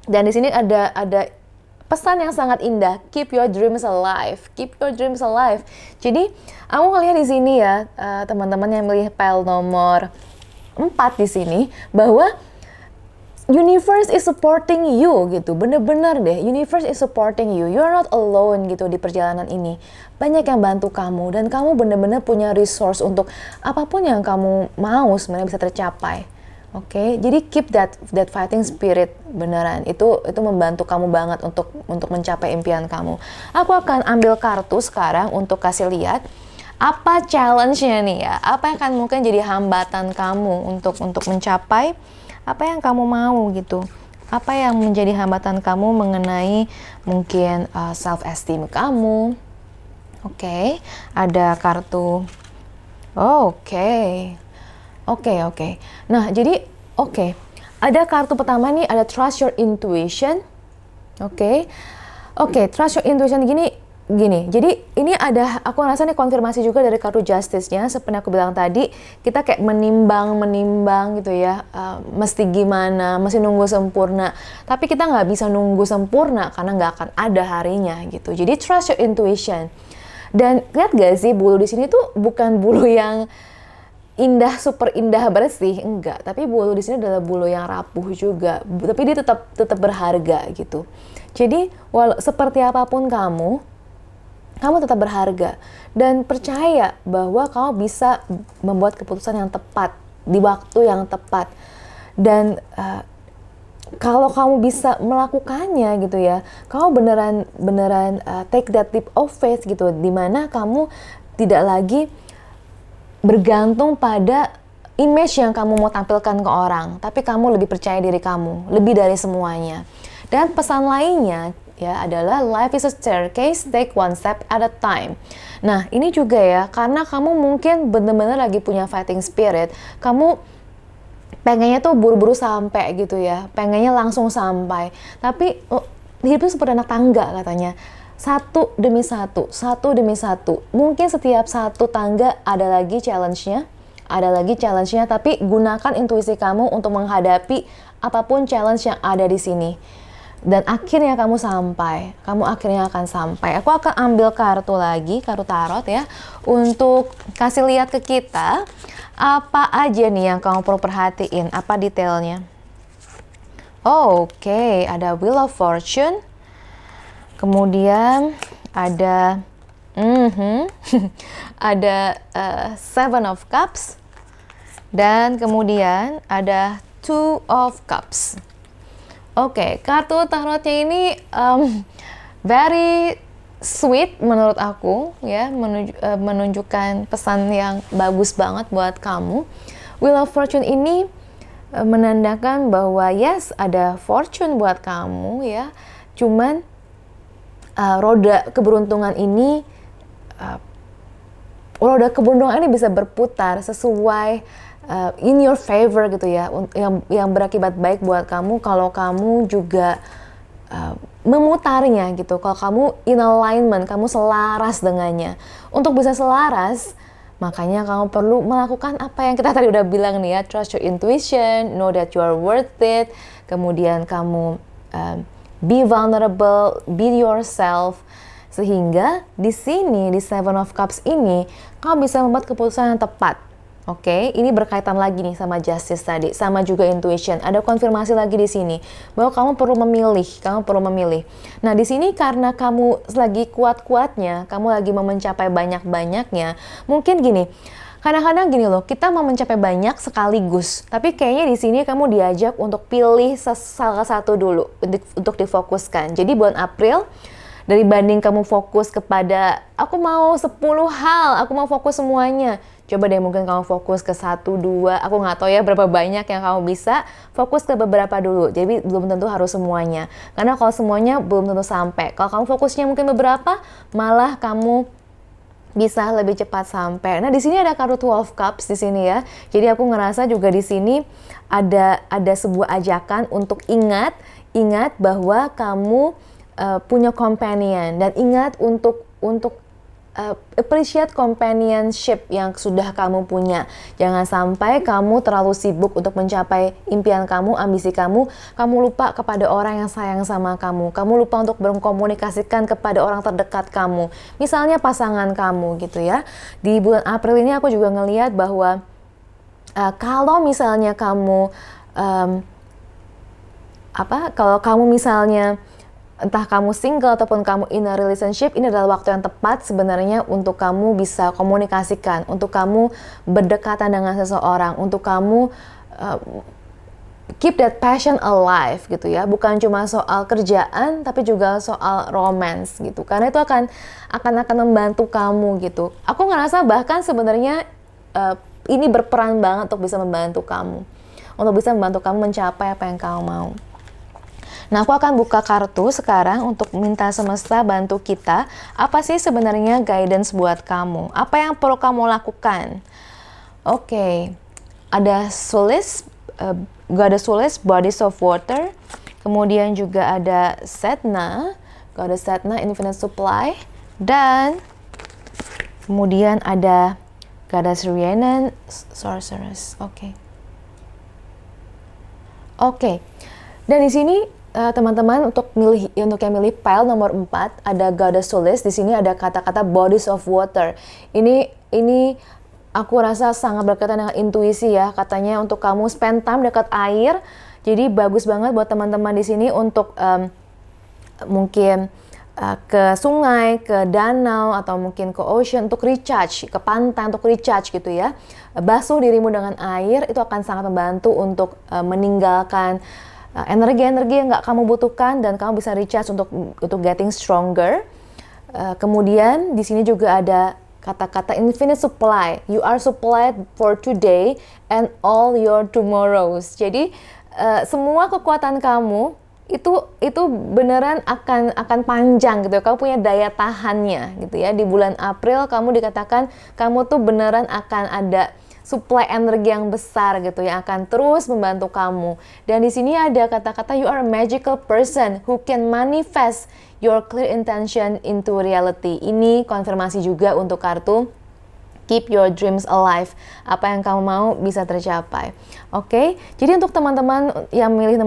Dan di sini ada pesan yang sangat indah, keep your dreams alive, keep your dreams alive. Jadi aku ngelihat di sini ya teman-teman yang milih pile nomor 4 di sini, bahwa universe is supporting you gitu, bener-bener deh, universe is supporting you, you're not alone gitu di perjalanan ini. Banyak yang bantu kamu dan kamu bener-bener punya resource untuk apapun yang kamu mau sebenarnya bisa tercapai. Oke, jadi keep that fighting spirit, beneran itu membantu kamu banget untuk mencapai impian kamu. Aku akan ambil kartu sekarang untuk kasih lihat apa challenge-nya nih ya, apa yang akan mungkin jadi hambatan kamu untuk mencapai apa yang kamu mau gitu. Apa yang menjadi hambatan kamu mengenai mungkin self-esteem kamu. Oke, ada kartu. Oke. Nah, jadi ada kartu pertama nih, ada trust your intuition. Oke, trust your intuition gini. Jadi ini ada, aku rasa nih konfirmasi juga dari kartu justice-nya. Seperti aku bilang tadi, kita kayak menimbang gitu ya, mesti gimana, mesti nunggu sempurna. Tapi kita nggak bisa nunggu sempurna karena nggak akan ada harinya gitu. Jadi trust your intuition. Dan lihat gak sih, bulu di sini tuh bukan bulu yang indah, super indah bersih, enggak. Tapi bulu di sini adalah bulu yang rapuh juga. Tapi dia tetap berharga gitu. Jadi seperti apapun kamu tetap berharga, dan percaya bahwa kamu bisa membuat keputusan yang tepat di waktu yang tepat. Dan kalau kamu bisa melakukannya gitu ya, kamu beneran take that leap of faith gitu, dimana kamu tidak lagi bergantung pada image yang kamu mau tampilkan ke orang, tapi kamu lebih percaya diri kamu, lebih dari semuanya. Dan pesan lainnya ya adalah life is a staircase, take one step at a time. Nah, ini juga ya, karena kamu mungkin benar-benar lagi punya fighting spirit, kamu pengennya tuh buru-buru sampai gitu ya, pengennya langsung sampai. Tapi hidup itu seperti anak tangga katanya, satu demi satu. Mungkin setiap satu tangga ada lagi challenge-nya, tapi gunakan intuisi kamu untuk menghadapi apapun challenge yang ada di sini. Dan akhirnya kamu akhirnya akan sampai. Aku akan ambil kartu lagi, kartu tarot ya, untuk kasih lihat ke kita apa aja nih yang kamu perlu perhatiin, apa detailnya. Oke, ada Wheel of Fortune, kemudian ada ada Seven of Cups, dan kemudian ada Two of Cups. Oke, kartu tarotnya ini very sweet menurut aku ya, menunjukkan pesan yang bagus banget buat kamu. Wheel of Fortune ini menandakan bahwa yes, ada fortune buat kamu ya, cuman roda keberuntungan ini bisa berputar sesuai in your favor gitu ya, yang berakibat baik buat kamu kalau kamu juga memutarnya gitu, kalau kamu in alignment, kamu selaras dengannya. Untuk bisa selaras, makanya kamu perlu melakukan apa yang kita tadi udah bilang nih ya, trust your intuition, know that you are worth it, kemudian kamu be vulnerable, be yourself, sehingga di sini, di Seven of Cups ini, kamu bisa membuat keputusan yang tepat. Oke, ini berkaitan lagi nih sama justice tadi, sama juga intuition. Ada konfirmasi lagi di sini bahwa kamu perlu memilih. Nah, di sini karena kamu lagi kuat-kuatnya, kamu lagi mau mencapai banyak-banyaknya, mungkin gini, Kadang-kadang gini loh, kita mau mencapai banyak sekaligus, tapi kayaknya di sini kamu diajak untuk pilih salah satu dulu untuk difokuskan. Jadi bulan April, dari banding kamu fokus kepada aku mau 10 hal, aku mau fokus semuanya. Coba deh mungkin kamu fokus ke 1, 2, aku nggak tahu ya berapa banyak yang kamu bisa, fokus ke beberapa dulu. Jadi belum tentu harus semuanya. Karena kalau semuanya belum tentu sampai. Kalau kamu fokusnya mungkin beberapa, malah kamu bisa lebih cepat sampai. Nah, di sini ada kartu 12 Cups di sini ya. Jadi aku ngerasa juga di sini ada sebuah ajakan untuk ingat bahwa kamu punya companion, dan ingat untuk appreciate companionship yang sudah kamu punya. Jangan sampai kamu terlalu sibuk untuk mencapai impian kamu, ambisi kamu lupa kepada orang yang sayang sama kamu. Kamu lupa untuk berkomunikasikan kepada orang terdekat kamu. Misalnya pasangan kamu gitu ya. Di bulan April ini aku juga ngelihat bahwa kalau misalnya kamu kalau kamu misalnya entah kamu single ataupun kamu in a relationship, ini adalah waktu yang tepat sebenarnya untuk kamu bisa komunikasikan, untuk kamu berdekatan dengan seseorang, untuk kamu keep that passion alive gitu ya. Bukan cuma soal kerjaan, tapi juga soal romance gitu. Karena itu akan membantu kamu gitu. Aku ngerasa bahkan sebenarnya ini berperan banget untuk bisa membantu kamu. Untuk bisa membantu kamu mencapai apa yang kamu mau. Nah, aku akan buka kartu sekarang untuk minta semesta bantu kita. Apa sih sebenarnya guidance buat kamu? Apa yang perlu kamu lakukan? Oke, ada Solace, Goddess Solace, Bodies of Water. Kemudian juga ada Setna, Goddess Setna, Infinite Supply. Dan kemudian ada Goddess Rhiannon, Sorceress. Oke. Dan di sini teman-teman untuk yang milih pile nomor 4 ada Goddess Solace. Di sini ada kata-kata Bodies of Water. Ini aku rasa sangat berkaitan dengan intuisi ya. Katanya untuk kamu spend time dekat air. Jadi bagus banget buat teman-teman di sini untuk mungkin ke sungai, ke danau, atau mungkin ke ocean untuk recharge, ke pantai untuk recharge gitu ya. Basuh dirimu dengan air itu akan sangat membantu untuk meninggalkan energi-energi yang nggak kamu butuhkan, dan kamu bisa recharge untuk getting stronger. Kemudian di sini juga ada kata-kata infinite supply. You are supplied for today and all your tomorrows. Jadi semua kekuatan kamu itu beneran akan panjang gitu. Kamu punya daya tahannya gitu ya. Di bulan April kamu dikatakan kamu tuh beneran akan ada supply energi yang besar gitu yang akan terus membantu kamu. Dan di sini ada kata-kata you are a magical person who can manifest your clear intention into reality. Ini konfirmasi juga untuk kartu keep your dreams alive. Apa yang kamu mau bisa tercapai. Oke. Jadi untuk teman-teman yang milih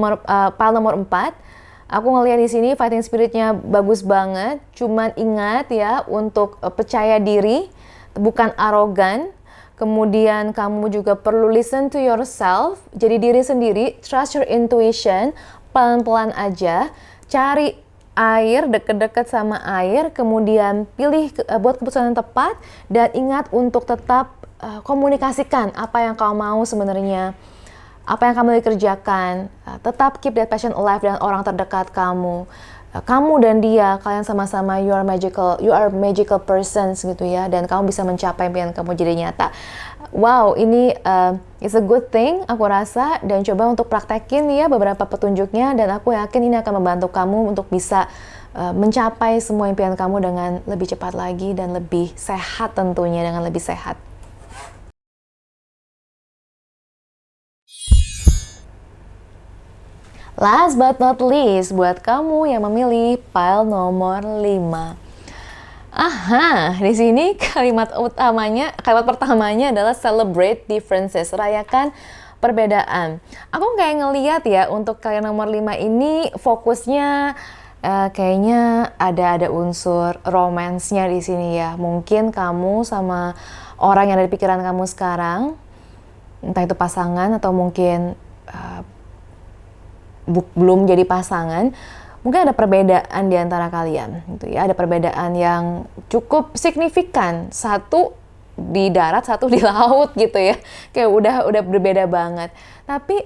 pile nomor 4, aku ngelihat di sini fighting spiritnya bagus banget. Cuman ingat ya untuk percaya diri, bukan arogan. Kemudian kamu juga perlu listen to yourself, jadi diri sendiri, trust your intuition, pelan-pelan aja, cari air, deket-deket sama air, kemudian pilih buat keputusan yang tepat, dan ingat untuk tetap komunikasikan apa yang kamu mau sebenarnya, apa yang kamu kerjakan, tetap keep that passion alive dengan orang terdekat kamu. Kamu dan dia, kalian sama-sama you are magical persons gitu ya, dan kamu bisa mencapai impian kamu jadi nyata. Wow, ini is a good thing aku rasa, dan coba untuk praktekin ya beberapa petunjuknya, dan aku yakin ini akan membantu kamu untuk bisa mencapai semua impian kamu dengan lebih cepat lagi dan lebih sehat, tentunya dengan lebih sehat. Last but not least, buat kamu yang memilih pile nomor 5. Di sini kalimat pertamanya adalah celebrate differences, rayakan perbedaan. Aku kayak ngeliat ya untuk kalian nomor 5 ini fokusnya kayaknya ada unsur romance-nya di sini ya. Mungkin kamu sama orang yang ada di pikiran kamu sekarang, entah itu pasangan atau mungkin belum jadi pasangan, mungkin ada perbedaan di antara kalian gitu ya. Ada perbedaan yang cukup signifikan. Satu di darat, satu di laut gitu ya. Kayak udah berbeda banget. Tapi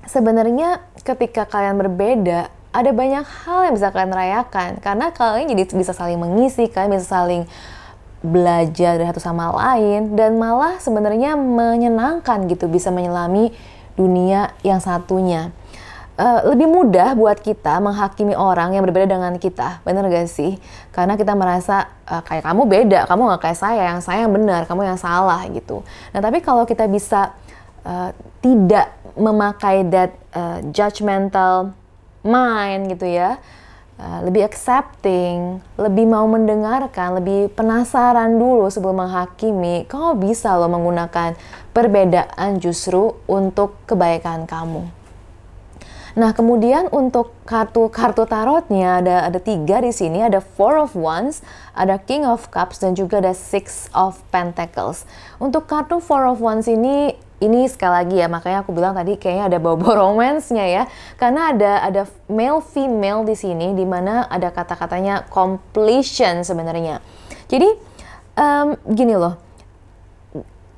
sebenarnya ketika kalian berbeda, ada banyak hal yang bisa kalian rayakan. Karena kalian jadi bisa saling mengisi, kalian bisa saling belajar dari satu sama lain. Dan malah sebenarnya menyenangkan gitu, bisa menyelami dunia yang satunya. Lebih mudah buat kita menghakimi orang yang berbeda dengan kita, bener gak sih? Karena kita merasa kayak kamu beda, kamu gak kayak saya yang benar, kamu yang salah gitu. Nah tapi kalau kita bisa tidak memakai that judgmental mind gitu ya, lebih accepting, lebih mau mendengarkan, lebih penasaran dulu sebelum menghakimi, kamu bisa loh menggunakan perbedaan justru untuk kebaikan kamu. Nah, kemudian untuk kartu tarotnya ada 3 di sini, ada Four of Wands, ada King of Cups, dan juga ada Six of Pentacles. Untuk kartu Four of Wands ini sekali lagi ya, makanya aku bilang tadi kayaknya ada bau-bau romance-nya ya. Karena ada male female di sini, di mana ada kata-katanya completion sebenarnya. Jadi gini loh,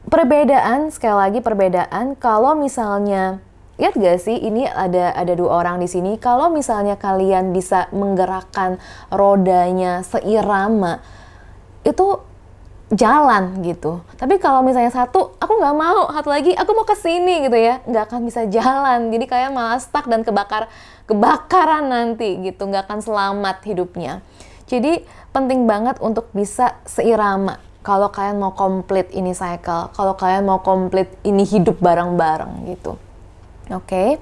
perbedaan, sekali lagi perbedaan, kalau misalnya lihat gak sih, ini ada 2 orang di sini. Kalau misalnya kalian bisa menggerakkan rodanya seirama, itu jalan gitu. Tapi kalau misalnya satu, aku nggak mau, satu lagi, aku mau ke sini gitu ya, nggak akan bisa jalan. Jadi kalian malah stuck dan kebakaran nanti gitu, nggak akan selamat hidupnya. Jadi penting banget untuk bisa seirama. Kalau kalian mau komplit ini cycle, kalau kalian mau komplit ini hidup bareng-bareng gitu. Oke.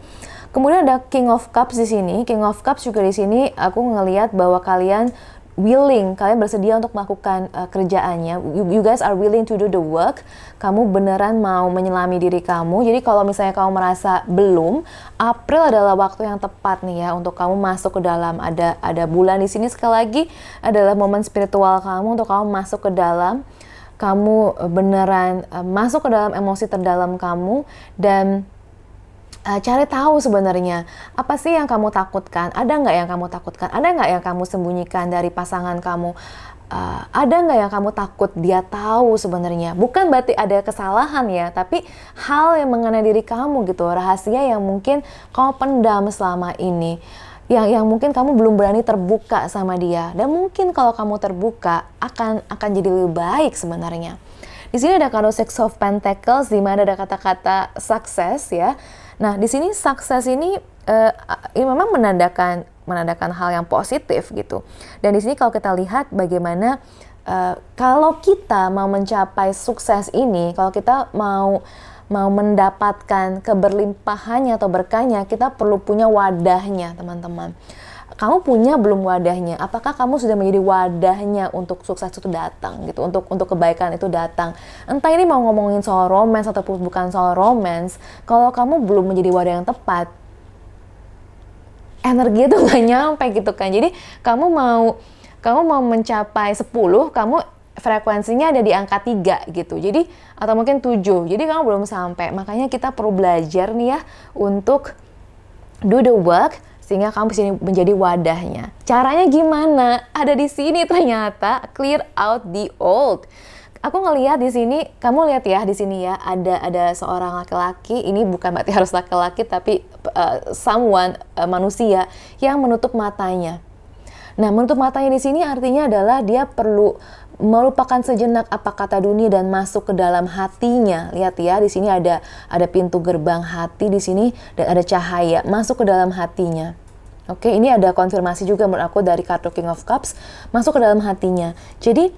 Kemudian ada King of Cups di sini. King of Cups juga di sini aku ngelihat bahwa kalian willing, kalian bersedia untuk melakukan kerjaannya. You guys are willing to do the work. Kamu beneran mau menyelami diri kamu. Jadi kalau misalnya kamu merasa belum, April adalah waktu yang tepat nih ya untuk kamu masuk ke dalam. Ada bulan di sini, sekali lagi adalah momen spiritual kamu untuk kamu masuk ke dalam. Kamu beneran masuk ke dalam emosi terdalam kamu dan cari tahu sebenarnya apa sih yang kamu takutkan, ada nggak yang kamu takutkan, ada nggak yang kamu sembunyikan dari pasangan kamu, ada nggak yang kamu takut dia tahu sebenarnya. Bukan berarti ada kesalahan ya, tapi hal yang mengenai diri kamu gitu, rahasia yang mungkin kamu pendam selama ini, yang mungkin kamu belum berani terbuka sama dia. Dan mungkin kalau kamu terbuka akan jadi lebih baik sebenarnya. Di sini ada kartu Six of Pentacles, di mana ada kata-kata sukses ya. Nah, di sini sukses ini memang menandakan hal yang positif gitu. Dan di sini kalau kita lihat bagaimana kalau kita mau mencapai sukses ini, kalau kita mau mendapatkan keberlimpahannya atau berkahnya, kita perlu punya wadahnya, teman-teman. Kamu punya belum wadahnya? Apakah kamu sudah menjadi wadahnya untuk sukses itu datang gitu, untuk kebaikan itu datang? Entah ini mau ngomongin soal romance ataupun bukan soal romance, kalau kamu belum menjadi wadah yang tepat, energi itu nggak nyampe gitu kan. Jadi kamu mau mencapai 10, kamu frekuensinya ada di angka 3 gitu. Jadi atau mungkin 7. Jadi kamu belum sampai. Makanya kita perlu belajar nih ya untuk do the work sehingga kamu bisa menjadi wadahnya. Caranya gimana? Ada di sini ternyata, clear out the old. Aku ngelihat di sini, kamu lihat ya di sini ya, ada seorang laki-laki. Ini bukan berarti harus laki-laki, tapi someone, manusia yang menutup matanya. Nah, menutup matanya di sini artinya adalah dia perlu melupakan sejenak apa kata dunia dan masuk ke dalam hatinya. Lihat ya, di sini ada pintu gerbang hati di sini dan ada cahaya masuk ke dalam hatinya. Oke, ini ada konfirmasi juga menurut aku dari kartu King of Cups, masuk ke dalam hatinya. Jadi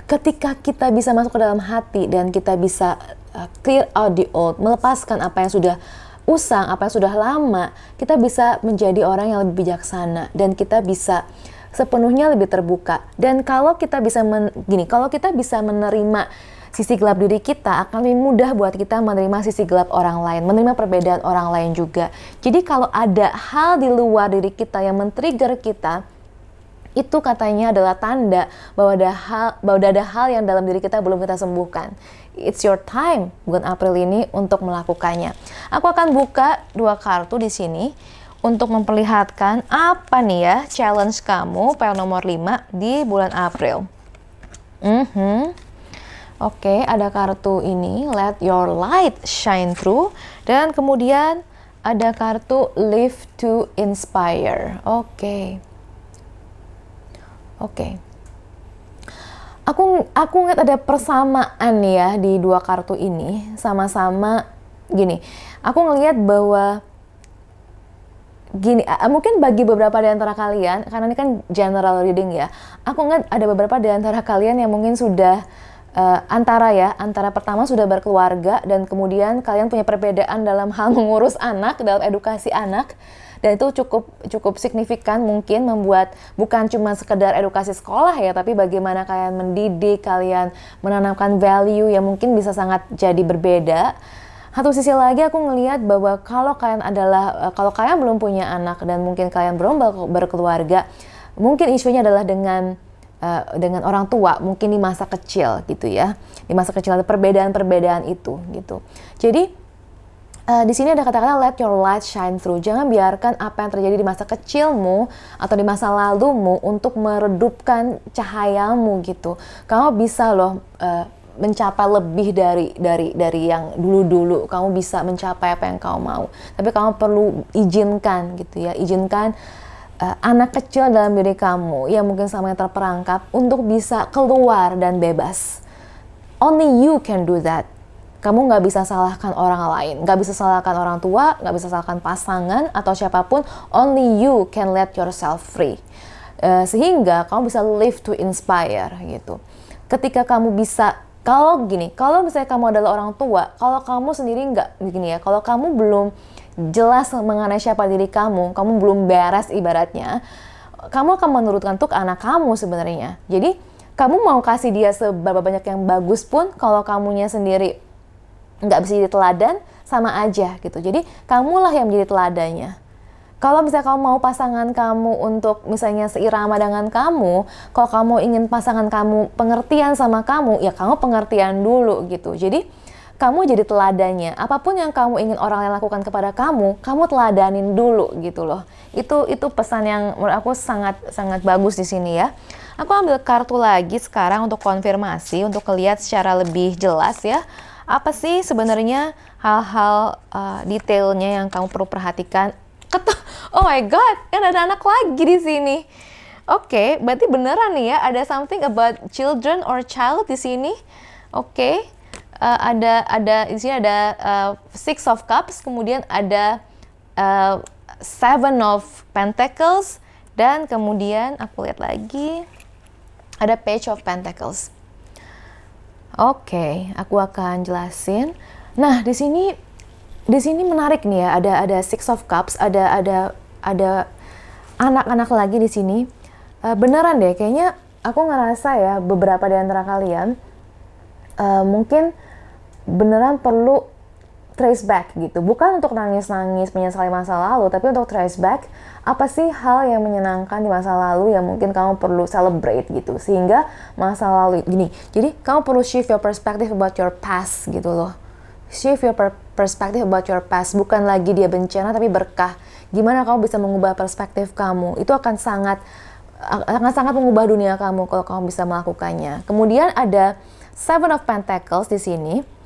ketika kita bisa masuk ke dalam hati dan kita bisa clear out the old, melepaskan apa yang sudah usang, apa yang sudah lama, kita bisa menjadi orang yang lebih bijaksana dan kita bisa sepenuhnya lebih terbuka. Dan kalau kita bisa kalau kita bisa menerima sisi gelap diri kita, akan lebih mudah buat kita menerima sisi gelap orang lain, menerima perbedaan orang lain juga. Jadi kalau ada hal di luar diri kita yang men-trigger kita, itu katanya adalah tanda bahwa ada hal yang dalam diri kita belum kita sembuhkan. It's your time bulan April ini untuk melakukannya. Aku akan buka 2 kartu di sini untuk memperlihatkan apa nih ya challenge kamu PL nomor 5 di bulan April. Oke, ada kartu ini, let your light shine through. Dan kemudian ada kartu live to inspire. Oke. Aku ngeliat ada persamaan ya di dua kartu ini. Sama-sama gini. Aku ngeliat bahwa gini, mungkin bagi beberapa di antara kalian, karena ini kan general reading ya, aku ngeliat ada beberapa di antara kalian yang mungkin sudah antara pertama sudah berkeluarga dan kemudian kalian punya perbedaan dalam hal mengurus anak, dalam edukasi anak, dan itu cukup signifikan, mungkin membuat bukan cuma sekedar edukasi sekolah ya, tapi bagaimana kalian mendidik, kalian menanamkan value yang mungkin bisa sangat jadi berbeda. Satu sisi lagi aku ngelihat bahwa kalau kalian belum punya anak dan mungkin kalian belum berkeluarga, mungkin isunya adalah dengan orang tua, mungkin di masa kecil gitu ya. Di masa kecil ada perbedaan-perbedaan itu gitu. Jadi di sini ada kata-kata let your light shine through. Jangan biarkan apa yang terjadi di masa kecilmu atau di masa lalumu untuk meredupkan cahayamu gitu. Kamu bisa loh mencapai lebih dari yang dulu-dulu. Kamu bisa mencapai apa yang kamu mau. Tapi kamu perlu izinkan gitu ya. Izinkan anak kecil dalam diri kamu yang mungkin sama yang terperangkap untuk bisa keluar dan bebas. Only you can do that. Kamu nggak bisa salahkan orang lain, nggak bisa salahkan orang tua, nggak bisa salahkan pasangan atau siapapun. Only you can let yourself free. Sehingga kamu bisa live to inspire gitu. Ketika kamu bisa, kalau misalnya kamu adalah orang tua, kalau kamu sendiri kalau kamu belum jelas mengenai siapa diri kamu belum beres ibaratnya, kamu akan menurutkan untuk anak kamu sebenarnya. Jadi kamu mau kasih dia seberapa banyak yang bagus pun, kalau kamunya sendiri nggak bisa jadi teladan, sama aja gitu. Jadi kamulah yang menjadi teladannya. Kalau misalnya kamu mau pasangan kamu untuk misalnya seirama dengan kamu, kalau kamu ingin pasangan kamu pengertian sama kamu, ya kamu pengertian dulu gitu. Jadi kamu jadi teladannya. Apapun yang kamu ingin orang lain lakukan kepada kamu teladanin dulu gitu loh. Itu pesan yang menurut aku sangat bagus di sini ya. Aku ambil kartu lagi sekarang untuk konfirmasi, untuk lihat secara lebih jelas ya. Apa sih sebenarnya hal-hal detailnya yang kamu perlu perhatikan? Oh my god, kan ada anak lagi di sini. Oke, berarti beneran nih ya, ada something about children or child di sini. Oke. Ada di sini ada Six of Cups, kemudian ada Seven of Pentacles, dan kemudian aku lihat lagi ada Page of Pentacles. Oke, aku akan jelasin. Nah, di sini menarik nih ya, ada Six of Cups, ada anak-anak lagi di sini. Beneran deh, kayaknya aku ngerasa ya beberapa di antara kalian mungkin beneran perlu trace back gitu. Bukan untuk nangis-nangis menyesali masa lalu, tapi untuk trace back apa sih hal yang menyenangkan di masa lalu yang mungkin kamu perlu celebrate gitu. Sehingga masa lalu gini. Jadi kamu perlu shift your perspective about your past gitu loh. Shift your perspective about your past. Bukan lagi dia bencana tapi berkah. Gimana kamu bisa mengubah perspektif kamu. Itu akan sangat mengubah dunia kamu kalau kamu bisa melakukannya. Kemudian ada Seven of Pentacles di sini.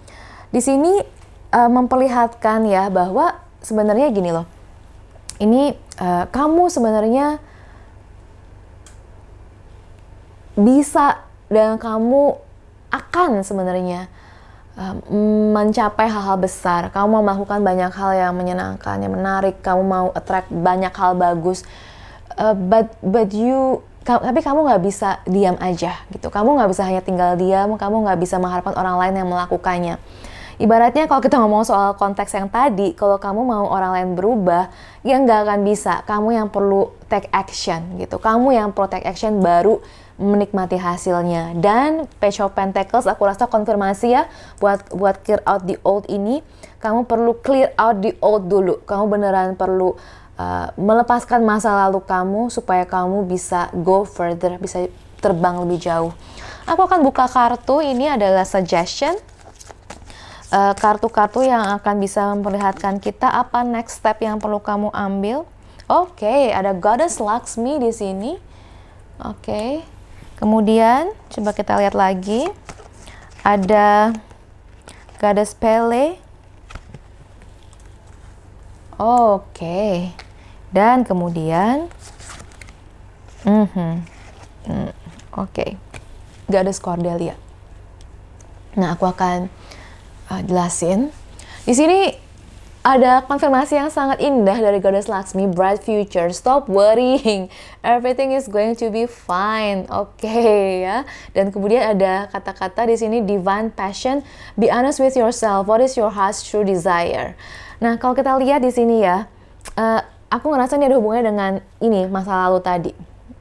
Di sini memperlihatkan ya bahwa sebenarnya gini loh. Ini kamu sebenarnya bisa dan kamu akan sebenarnya mencapai hal-hal besar. Kamu mau melakukan banyak hal yang menyenangkan, yang menarik. Kamu mau attract banyak hal bagus. Tapi kamu nggak bisa diam aja gitu. Kamu nggak bisa hanya tinggal diam. Kamu nggak bisa mengharapkan orang lain yang melakukannya. Ibaratnya kalau kita ngomong soal konteks yang tadi, kalau kamu mau orang lain berubah, ya nggak akan bisa. Kamu yang perlu take action gitu. Kamu yang perlu take action baru menikmati hasilnya. Dan Page of Pentacles, aku rasa konfirmasi ya buat clear out the old ini. Kamu perlu clear out the old dulu. Kamu beneran perlu melepaskan masa lalu kamu supaya kamu bisa go further, bisa terbang lebih jauh. Aku akan buka kartu. Ini adalah suggestion. Kartu-kartu yang akan bisa memperlihatkan kita apa next step yang perlu kamu ambil. Oke, ada Goddess Lakshmi di sini. Oke. Kemudian coba kita lihat lagi. ada Goddess Pele. Oke. Dan kemudian oke. Goddess Cordelia. Nah, aku akan jelasin. Di sini ada konfirmasi yang sangat indah dari Goddess Laxmi, bright future, stop worrying, everything is going to be fine. Oke, ya. Dan kemudian ada kata-kata di sini divine passion, be honest with yourself, what is your heart's true desire. Nah, kalau kita lihat di sini ya, aku ngerasa ini ada hubungannya dengan ini masa lalu tadi.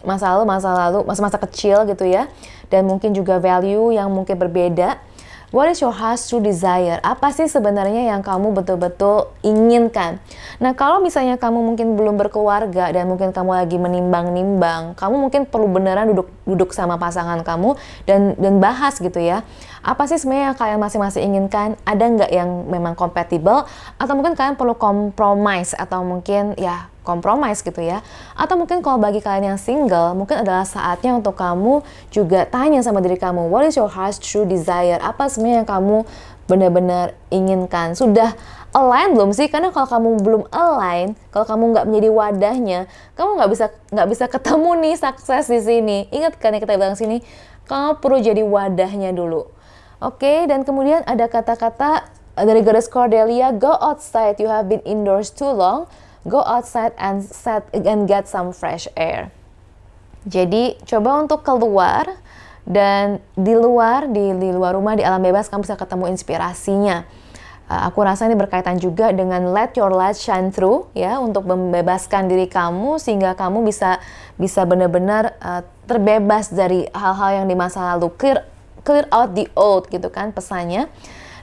Masa lalu, masa-masa kecil gitu ya. Dan mungkin juga value yang mungkin berbeda. What is your heart's true desire? Apa sih sebenarnya yang kamu betul-betul inginkan? Nah, kalau misalnya kamu mungkin belum berkeluarga dan mungkin kamu lagi menimbang-nimbang, kamu mungkin perlu beneran duduk sama pasangan kamu dan bahas gitu ya. Apa sih sebenarnya yang kalian masing-masing inginkan? Ada nggak yang memang compatible? Atau mungkin kalian perlu compromise atau mungkin ya compromise gitu ya. Atau mungkin kalau bagi kalian yang single, mungkin adalah saatnya untuk kamu juga tanya sama diri kamu, what is your heart's true desire? Apa sebenarnya yang kamu benar-benar inginkan? Sudah align belum sih? Karena kalau kamu belum align, kalau kamu nggak menjadi wadahnya, kamu nggak bisa ketemu nih sukses di sini. Ingat kan yang kita bilang sini, kamu perlu jadi wadahnya dulu. Oke, dan kemudian ada kata-kata dari Goddess Cordelia, go outside, you have been indoors too long. Go outside and get some fresh air. Jadi coba untuk keluar dan di luar rumah, di alam bebas kamu bisa ketemu inspirasinya. Aku rasa ini berkaitan juga dengan let your light shine through ya, untuk membebaskan diri kamu sehingga kamu bisa benar-benar terbebas dari hal-hal yang di masa lalu, clear out the old gitu kan pesannya.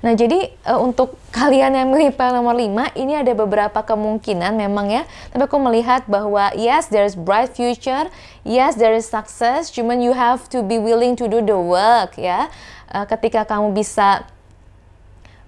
Nah, jadi untuk kalian yang milih nomor 5, ini ada beberapa kemungkinan memang ya. Tapi aku melihat bahwa yes, there is bright future, yes, there is success, cuman you have to be willing to do the work ya. Ketika kamu bisa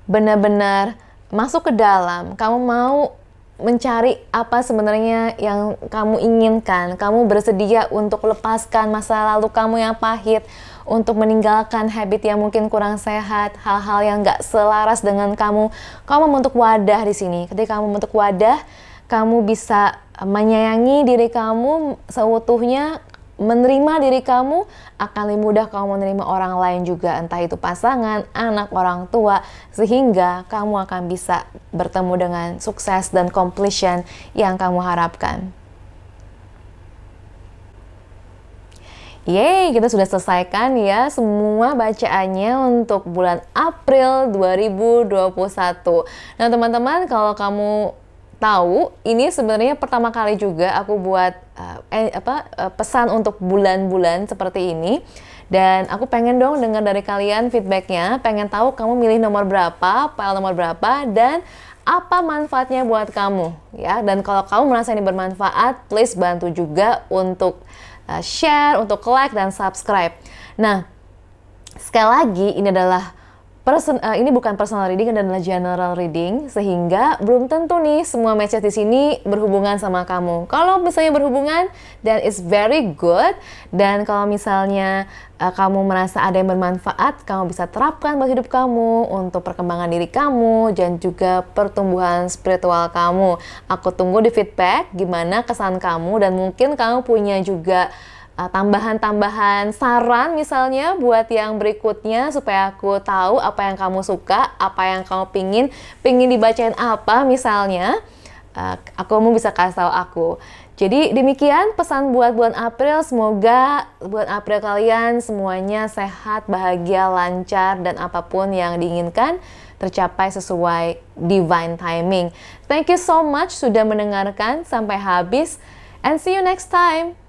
benar-benar masuk ke dalam, kamu mau mencari apa sebenarnya yang kamu inginkan, kamu bersedia untuk lepaskan masa lalu kamu yang pahit, untuk meninggalkan habit yang mungkin kurang sehat, hal-hal yang gak selaras dengan kamu membentuk wadah di sini. Ketika kamu membentuk wadah, kamu bisa menyayangi diri kamu seutuhnya, menerima diri kamu, akan lebih mudah kamu menerima orang lain juga, entah itu pasangan, anak, orang tua, sehingga kamu akan bisa bertemu dengan sukses dan completion yang kamu harapkan. Yeay, kita sudah selesaikan ya semua bacaannya untuk bulan April 2021. Nah teman-teman, kalau kamu tahu, ini sebenarnya pertama kali juga aku buat pesan untuk bulan-bulan seperti ini. Dan aku pengen dong dengar dari kalian feedbacknya, pengen tahu kamu milih nomor berapa, file nomor berapa, dan apa manfaatnya buat kamu ya. Dan kalau kamu merasa ini bermanfaat, please bantu juga untuk share, untuk like dan subscribe. Nah, sekali lagi ini adalah ini bukan personal reading dan adalah general reading, sehingga belum tentu nih semua message di sini berhubungan sama kamu. Kalau misalnya berhubungan, then it's very good. Dan kalau misalnya kamu merasa ada yang bermanfaat, kamu bisa terapkan buat hidup kamu, untuk perkembangan diri kamu, dan juga pertumbuhan spiritual kamu. Aku tunggu di feedback, gimana kesan kamu, dan mungkin kamu punya juga tambahan-tambahan saran misalnya buat yang berikutnya, supaya aku tahu apa yang kamu suka, apa yang kamu pingin dibacain apa misalnya, kamu bisa kasih tahu aku. Jadi demikian pesan buat bulan April. Semoga bulan April kalian semuanya sehat, bahagia, lancar, dan apapun yang diinginkan tercapai sesuai divine timing. Thank you so much sudah mendengarkan sampai habis, and see you next time.